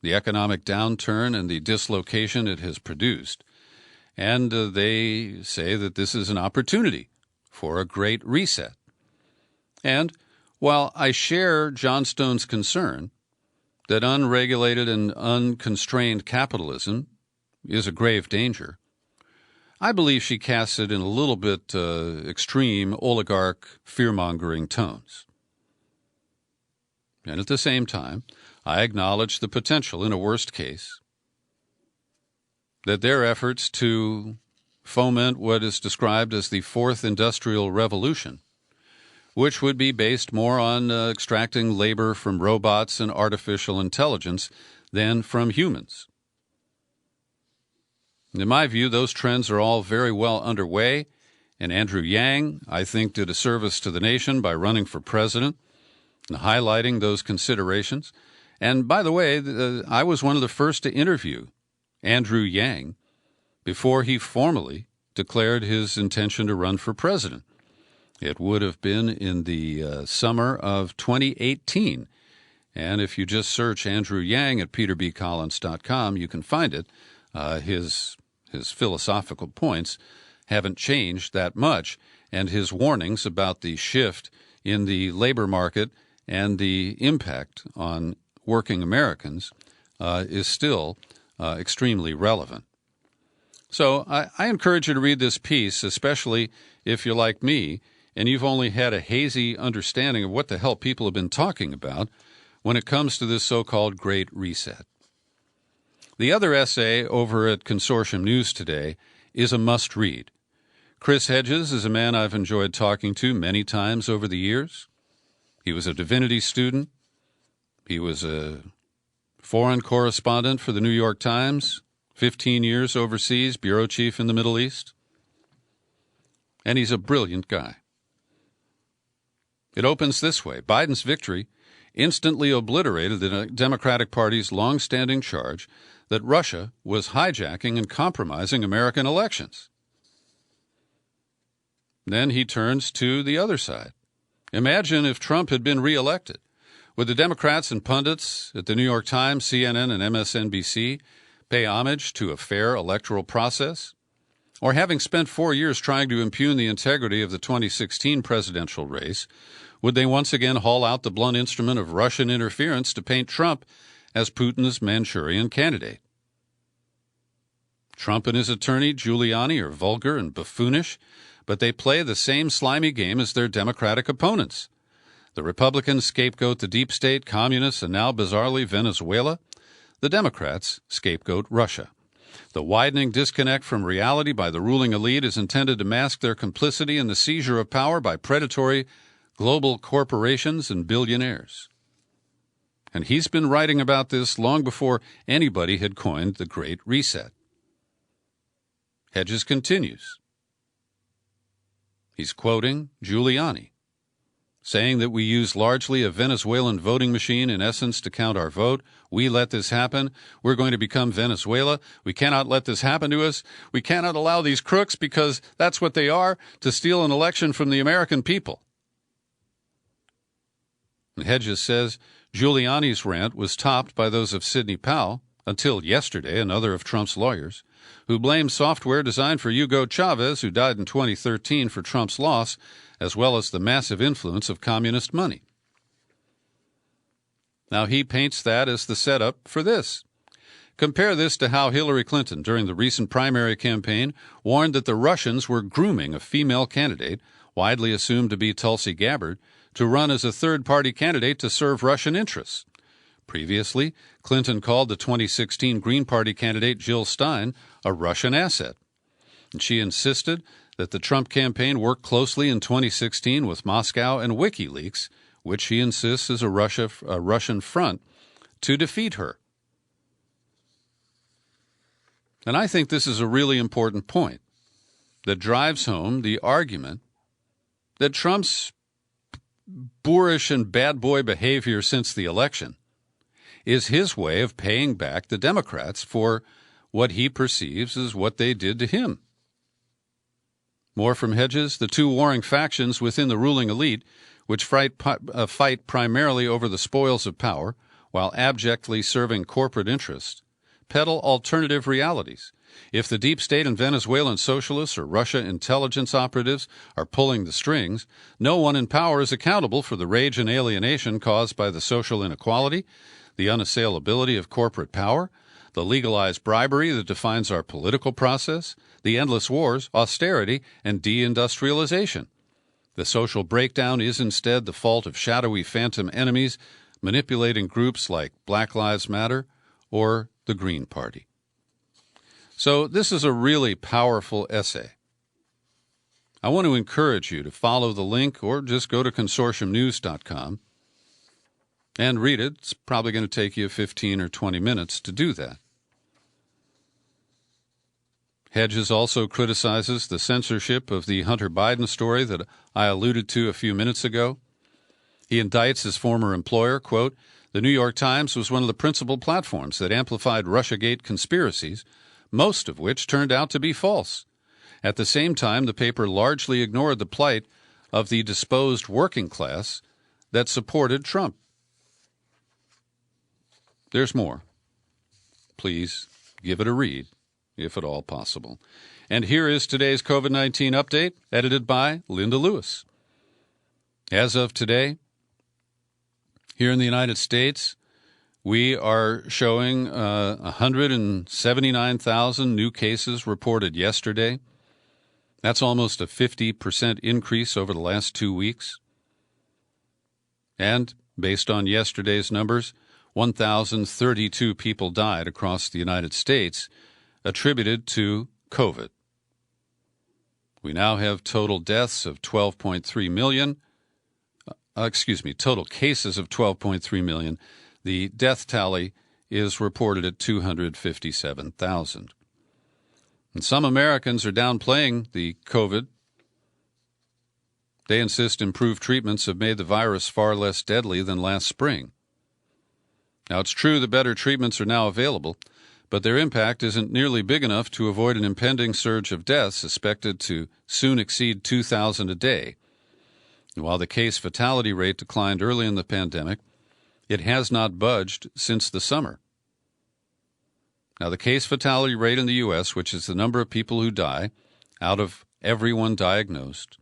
the economic downturn, and the dislocation it has produced. And they say that this is an opportunity for a great reset. And while I share Johnstone's concern that unregulated and unconstrained capitalism is a grave danger, I believe she casts it in a little bit extreme oligarch fear-mongering tones. And at the same time, I acknowledge the potential, in a worst case, that their efforts to foment what is described as the Fourth Industrial Revolution, which would be based more on extracting labor from robots and artificial intelligence than from humans. In my view, those trends are all very well underway, and Andrew Yang, I think, did a service to the nation by running for president and highlighting those considerations. And by the way, I was one of the first to interview Andrew Yang before he formally declared his intention to run for president. It would have been in the summer of 2018. And if you just search Andrew Yang at peterbcollins.com, you can find it. His philosophical points haven't changed that much, and his warnings about the shift in the labor market and the impact on working Americans is still extremely relevant. So I encourage you to read this piece, especially if you're like me and you've only had a hazy understanding of what the hell people have been talking about when it comes to this so-called Great Reset. The other essay over at Consortium News today is a must-read. Chris Hedges is a man I've enjoyed talking to many times over the years. He was a divinity student. He was a foreign correspondent for the New York Times, 15 years overseas, bureau chief in the Middle East. And he's a brilliant guy. It opens this way. Biden's victory instantly obliterated the Democratic Party's long-standing charge that Russia was hijacking and compromising American elections. Then he turns to the other side. Imagine if Trump had been reelected. Would the Democrats and pundits at the New York Times, CNN, and MSNBC pay homage to a fair electoral process? Or having spent 4 years trying to impugn the integrity of the 2016 presidential race, would they once again haul out the blunt instrument of Russian interference to paint Trump as Putin's Manchurian candidate? Trump and his attorney, Giuliani, are vulgar and buffoonish, but they play the same slimy game as their Democratic opponents. The Republicans scapegoat the deep state, communists, and now, bizarrely, Venezuela. The Democrats scapegoat Russia. The widening disconnect from reality by the ruling elite is intended to mask their complicity in the seizure of power by predatory global corporations and billionaires. And he's been writing about this long before anybody had coined the Great Reset. Hedges continues. He's quoting Giuliani, saying that we use largely a Venezuelan voting machine in essence to count our vote. We let this happen. We're going to become Venezuela. We cannot let this happen to us. We cannot allow these crooks, because that's what they are, to steal an election from the American people. And Hedges says Giuliani's rant was topped by those of Sidney Powell, until yesterday, another of Trump's lawyers, who blamed software designed for Hugo Chavez, who died in 2013, for Trump's loss, as well as the massive influence of communist money. Now he paints that as the setup for this. Compare this to how Hillary Clinton, during the recent primary campaign, warned that the Russians were grooming a female candidate, widely assumed to be Tulsi Gabbard, to run as a third-party candidate to serve Russian interests. Previously, Clinton called the 2016 Green Party candidate Jill Stein a Russian asset. And she insisted that the Trump campaign worked closely in 2016 with Moscow and WikiLeaks, which she insists is a Russian front, to defeat her. And I think this is a really important point that drives home the argument that Trump's boorish and bad boy behavior since the election is his way of paying back the Democrats for what he perceives as what they did to him. More from Hedges. The two warring factions within the ruling elite, which fight primarily over the spoils of power while abjectly serving corporate interests, peddle alternative realities. If the deep state and Venezuelan socialists or Russia intelligence operatives are pulling the strings, no one in power is accountable for the rage and alienation caused by the social inequality, the unassailability of corporate power, the legalized bribery that defines our political process, the endless wars, austerity, and deindustrialization. The social breakdown is instead the fault of shadowy phantom enemies manipulating groups like Black Lives Matter or the Green Party. So this is a really powerful essay. I want to encourage you to follow the link or just go to consortiumnews.com and read it. It's probably going to take you 15 or 20 minutes to do that. Hedges also criticizes the censorship of the Hunter Biden story that I alluded to a few minutes ago. He indicts his former employer, quote, "The New York Times was one of the principal platforms that amplified Russiagate conspiracies, most of which turned out to be false. At the same time, the paper largely ignored the plight of the disposed working class that supported Trump." There's more. Please give it a read, if at all possible. And here is today's COVID-19 update, edited by Linda Lewis. As of today, here in the United States, we are showing 179,000 new cases reported yesterday. That's almost a 50% increase over the last 2 weeks. And based on yesterday's numbers, 1,032 people died across the United States attributed to COVID. We now have total deaths of 12.3 million. Total cases of 12.3 million. The death tally is reported at 257,000. And some Americans are downplaying the COVID. They insist improved treatments have made the virus far less deadly than last spring. Now, it's true that better treatments are now available, but their impact isn't nearly big enough to avoid an impending surge of deaths expected to soon exceed 2,000 a day. And while the case fatality rate declined early in the pandemic, it has not budged since the summer. Now, the case fatality rate in the U.S., which is the number of people who die out of everyone diagnosed,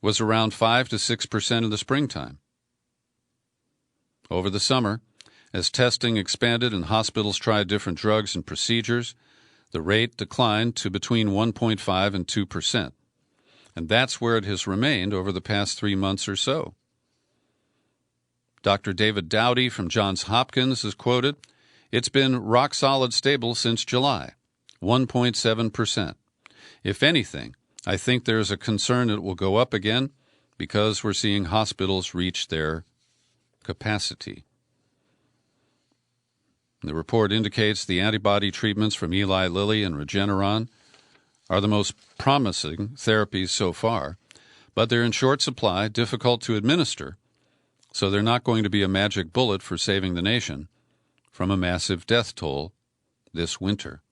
was around 5 to 6% in the springtime. Over the summer, as testing expanded and hospitals tried different drugs and procedures, the rate declined to between 1.5 and 2%. And that's where it has remained over the past 3 months or so. Dr. David Dowdy from Johns Hopkins is quoted, "It's been rock-solid stable since July, 1.7%. If anything, I think there is a concern it will go up again because we're seeing hospitals reach their capacity." The report indicates the antibody treatments from Eli Lilly and Regeneron are the most promising therapies so far, but they're in short supply, difficult to administer, so they're not going to be a magic bullet for saving the nation from a massive death toll this winter.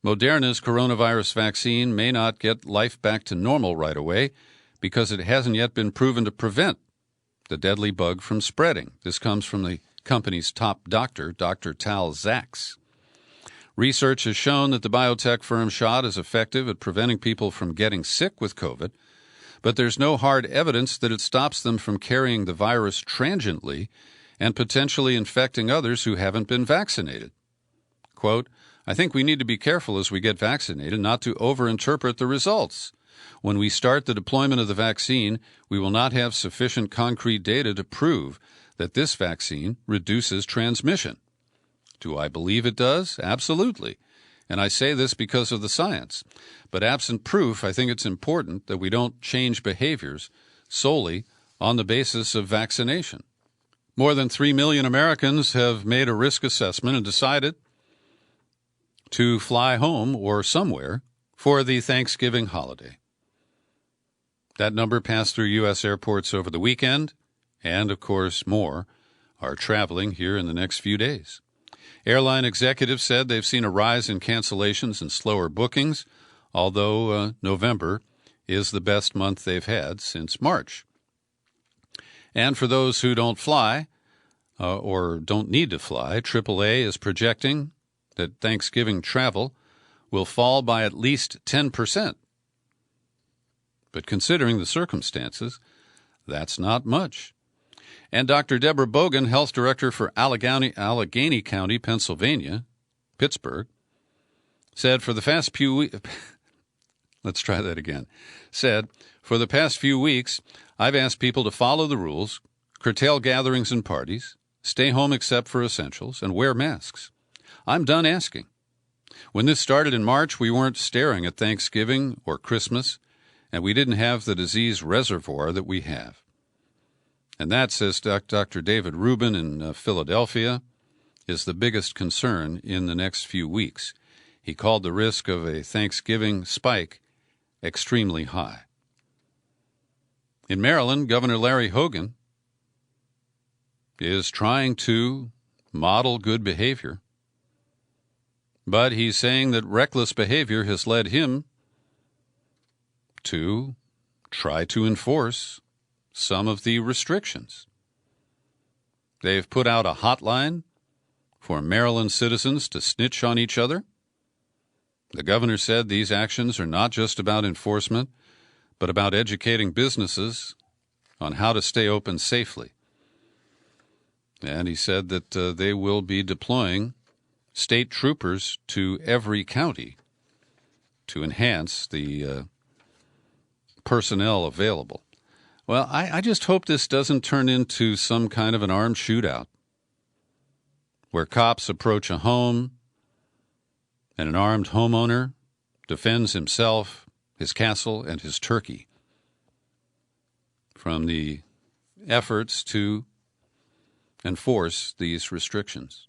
Moderna's coronavirus vaccine may not get life back to normal right away because it hasn't yet been proven to prevent the deadly bug from spreading. This comes from the company's top doctor, Dr. Tal Zaks. Research has shown that the biotech firm's shot is effective at preventing people from getting sick with COVID, but there's no hard evidence that it stops them from carrying the virus transiently and potentially infecting others who haven't been vaccinated. Quote, I think we need to be careful as we get vaccinated not to overinterpret the results. When we start the deployment of the vaccine, we will not have sufficient concrete data to prove that this vaccine reduces transmission. Do I believe it does? Absolutely. And I say this because of the science. But absent proof, I think it's important that we don't change behaviors solely on the basis of vaccination. More than 3 million Americans have made a risk assessment and decided to fly home or somewhere for the Thanksgiving holiday. That number passed through U.S. airports over the weekend, and, of course, more are traveling here in the next few days. Airline executives said they've seen a rise in cancellations and slower bookings, although November is the best month they've had since March. And for those who don't fly or don't need to fly, AAA is projecting that Thanksgiving travel will fall by at least 10%. But considering the circumstances, that's not much. And Dr. Deborah Bogan, health director for Allegheny County, Pennsylvania, Pittsburgh, said for the past few weeks, said, for the past few weeks, I've asked people to follow the rules, curtail gatherings and parties, stay home except for essentials, and wear masks. I'm done asking. When this started in March, we weren't staring at Thanksgiving or Christmas, and we didn't have the disease reservoir that we have. And that, says Dr. David Rubin in Philadelphia, is the biggest concern in the next few weeks. He called the risk of a Thanksgiving spike extremely high. In Maryland, Governor Larry Hogan is trying to model good behavior, but he's saying that reckless behavior has led him to try to enforce some of the restrictions. They've put out a hotline for Maryland citizens to snitch on each other. The governor said these actions are not just about enforcement, but about educating businesses on how to stay open safely. And he said that they will be deploying state troopers to every county to enhance the personnel available. Well, I just hope this doesn't turn into some kind of an armed shootout where cops approach a home and an armed homeowner defends himself, his castle, and his turkey from the efforts to enforce these restrictions.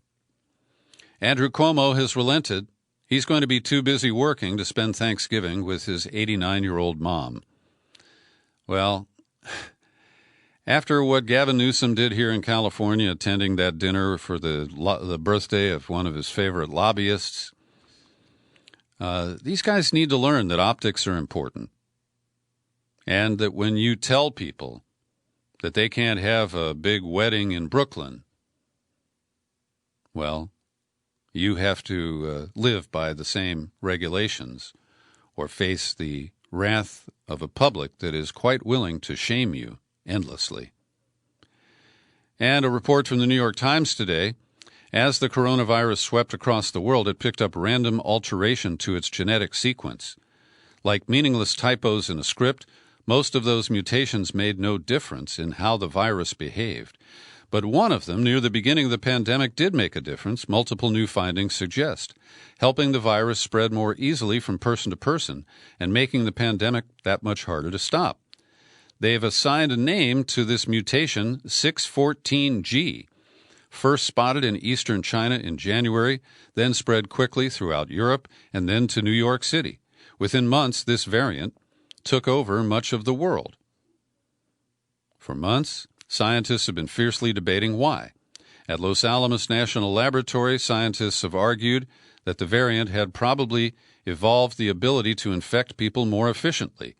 Andrew Cuomo has relented. He's going to be too busy working to spend Thanksgiving with his 89-year-old mom. Well, after what Gavin Newsom did here in California, attending that dinner for the birthday of one of his favorite lobbyists, these guys need to learn that optics are important, and that when you tell people that they can't have a big wedding in Brooklyn, well, you have to live by the same regulations or face the wrath of a public that is quite willing to shame you endlessly. And a report from the New York Times today, as the coronavirus swept across the world, it picked up random alteration to its genetic sequence. Like meaningless typos in a script, most of those mutations made no difference in how the virus behaved. But one of them, near the beginning of the pandemic, did make a difference, multiple new findings suggest, helping the virus spread more easily from person to person and making the pandemic that much harder to stop. They have assigned a name to this mutation, 614G, first spotted in eastern China in January, then spread quickly throughout Europe and then to New York City. Within months, this variant took over much of the world. For months, scientists have been fiercely debating why. At Los Alamos National Laboratory, scientists have argued that the variant had probably evolved the ability to infect people more efficiently.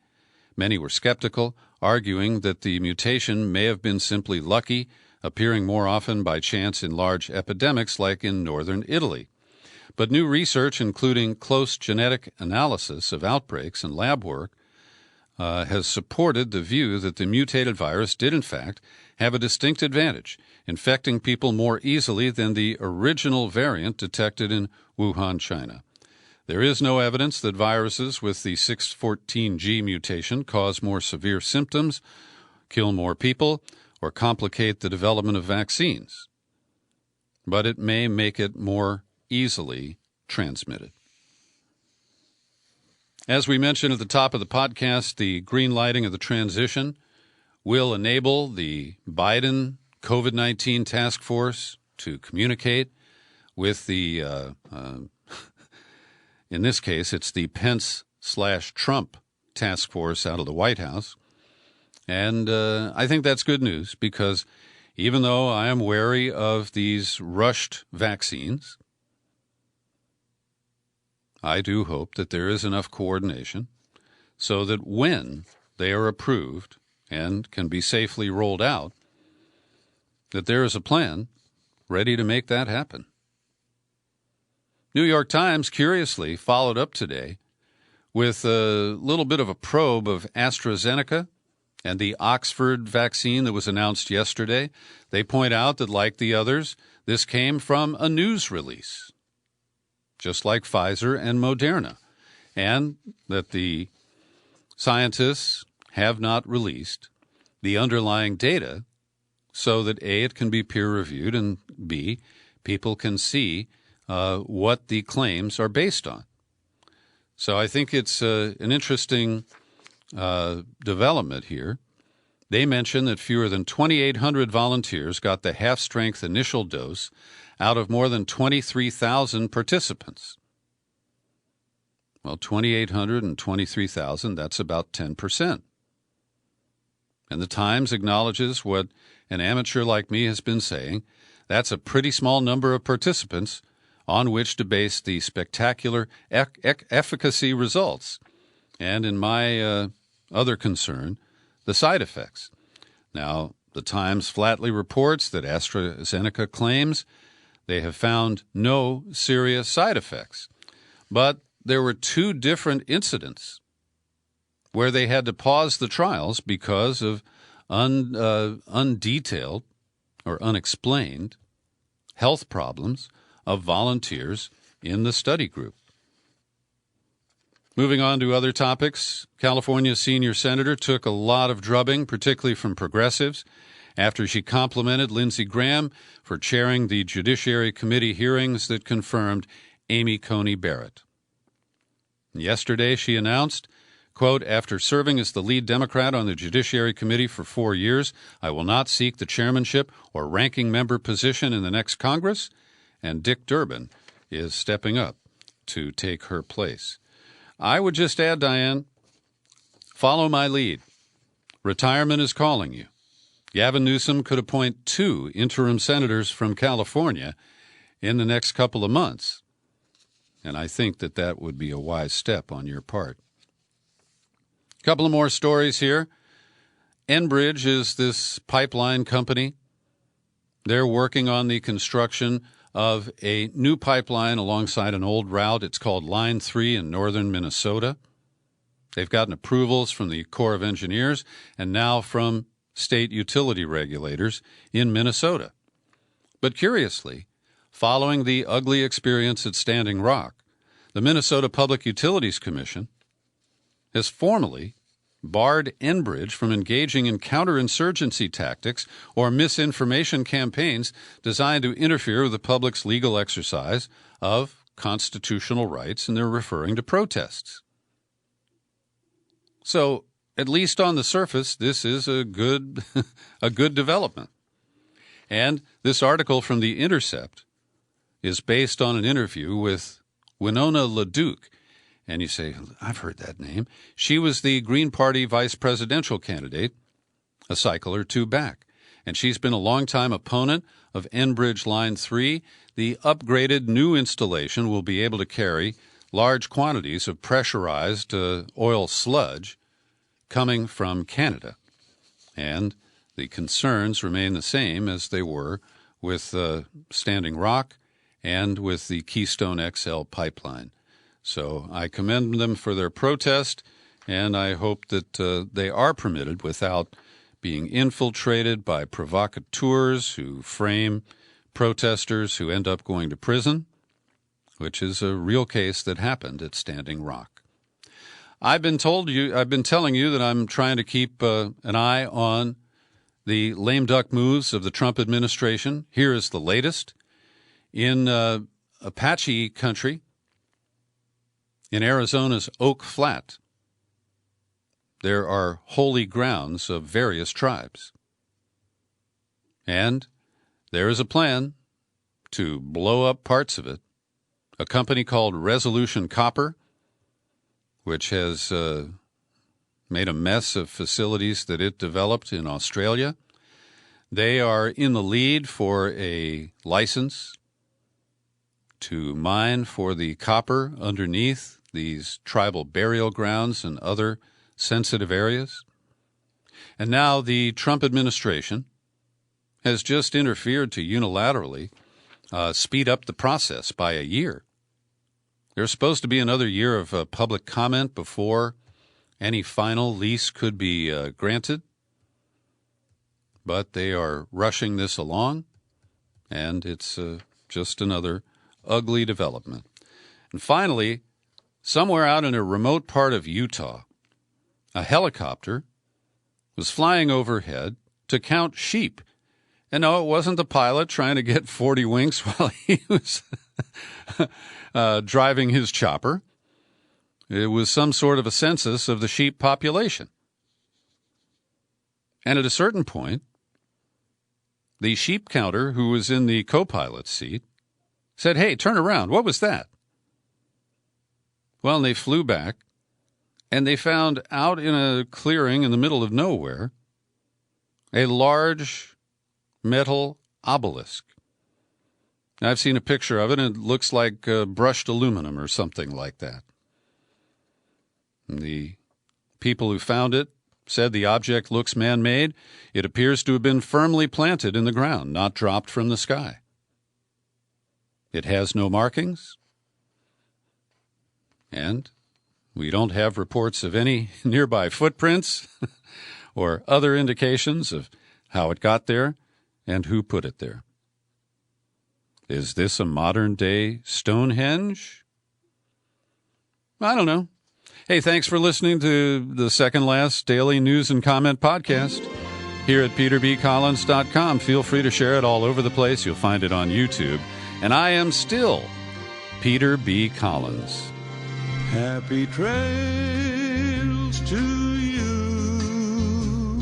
Many were skeptical, arguing that the mutation may have been simply lucky, appearing more often by chance in large epidemics like in northern Italy. But new research, including close genetic analysis of outbreaks and lab work, has supported the view that the mutated virus did, in fact, have a distinct advantage, infecting people more easily than the original variant detected in Wuhan, China. There is no evidence that viruses with the 614G mutation cause more severe symptoms, kill more people, or complicate the development of vaccines. But it may make it more easily transmitted. As we mentioned at the top of the podcast, the green lighting of the transition will enable the Biden COVID-19 task force to communicate with the, in this case, it's the Pence/Trump task force out of the White House. And I think that's good news because even though I am wary of these rushed vaccines, I do hope that there is enough coordination so that when they are approved and can be safely rolled out, that there is a plan ready to make that happen. New York Times, curiously, followed up today with a little bit of a probe of AstraZeneca and the Oxford vaccine that was announced yesterday. They point out that, like the others, this came from a news release, just like Pfizer and Moderna, and that the scientists have not released the underlying data so that A, it can be peer-reviewed, and B, people can see what the claims are based on. So I think it's an interesting development here. They mention that fewer than 2,800 volunteers got the half-strength initial dose out of more than 23,000 participants. Well, 2,800 and 23,000, that's about 10%. And the Times acknowledges what an amateur like me has been saying. That's a pretty small number of participants on which to base the spectacular efficacy results. And in my other concern, the side effects. Now, the Times flatly reports that AstraZeneca claims they have found no serious side effects. But there were two different incidents where they had to pause the trials because of undetailed or unexplained health problems of volunteers in the study group. Moving on to other topics, California's senior senator took a lot of drubbing, particularly from progressives, after she complimented Lindsey Graham for chairing the Judiciary Committee hearings that confirmed Amy Coney Barrett. Yesterday, she announced, quote, "After serving as the lead Democrat on the Judiciary Committee for 4 years, I will not seek the chairmanship or ranking member position in the next Congress, and Dick Durbin is stepping up to take her place." I would just add, Diane, follow my lead. Retirement is calling you. Gavin Newsom could appoint 2 interim senators from California in the next couple of months, and I think that that would be a wise step on your part. A couple of more stories here. Enbridge is this pipeline company. They're working on the construction of a new pipeline alongside an old route. It's called Line 3 in northern Minnesota. They've gotten approvals from the Corps of Engineers and now from state utility regulators in Minnesota. But curiously, following the ugly experience at Standing Rock, the Minnesota Public Utilities Commission has formally barred Enbridge from engaging in counterinsurgency tactics or misinformation campaigns designed to interfere with the public's legal exercise of constitutional rights, and they're referring to protests. So, at least on the surface, this is a good development. And this article from The Intercept is based on an interview with Winona LaDuke. And you say, I've heard that name. She was the Green Party vice presidential candidate a cycle or two back. And she's been a longtime opponent of Enbridge Line 3. The upgraded new installation will be able to carry large quantities of pressurized oil sludge coming from Canada. And the concerns remain the same as they were with Standing Rock and with the Keystone XL pipeline. So I commend them for their protest, and I hope that they are permitted without being infiltrated by provocateurs who frame protesters who end up going to prison, which is a real case that happened at Standing Rock. I've been telling you that I'm trying to keep an eye on the lame duck moves of the Trump administration. Here is the latest. In Apache country, in Arizona's Oak Flat, there are holy grounds of various tribes. And there is a plan to blow up parts of it. A company called Resolution Copper, which has made a mess of facilities that it developed in Australia. They are in the lead for a license to mine for the copper underneath these tribal burial grounds and other sensitive areas. And now the Trump administration has just interfered to unilaterally speed up the process by a year. There's supposed to be another year of public comment before any final lease could be granted. But they are rushing this along, and it's just another ugly development. And finally, somewhere out in a remote part of Utah, a helicopter was flying overhead to count sheep. And no, it wasn't the pilot trying to get 40 winks while he was driving his chopper. It was some sort of a census of the sheep population. And at a certain point, the sheep counter, who was in the co-pilot's seat, said, "Hey, turn around. What was that?" Well, and they flew back, and they found out in a clearing in the middle of nowhere a large metal obelisk. Now, I've seen a picture of it, and it looks like brushed aluminum or something like that. And the people who found it said the object looks man-made. It appears to have been firmly planted in the ground, not dropped from the sky. It has no markings, and we don't have reports of any nearby footprints or other indications of how it got there and who put it there. Is this a modern-day Stonehenge? I don't know. Hey, thanks for listening to the second-last daily news and comment podcast here at peterbcollins.com. Feel free to share it all over the place. You'll find it on YouTube. And I am still Peter B. Collins. Happy trails to you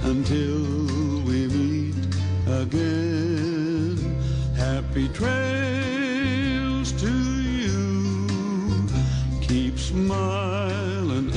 until we meet again. Happy trails to you. Keep smiling.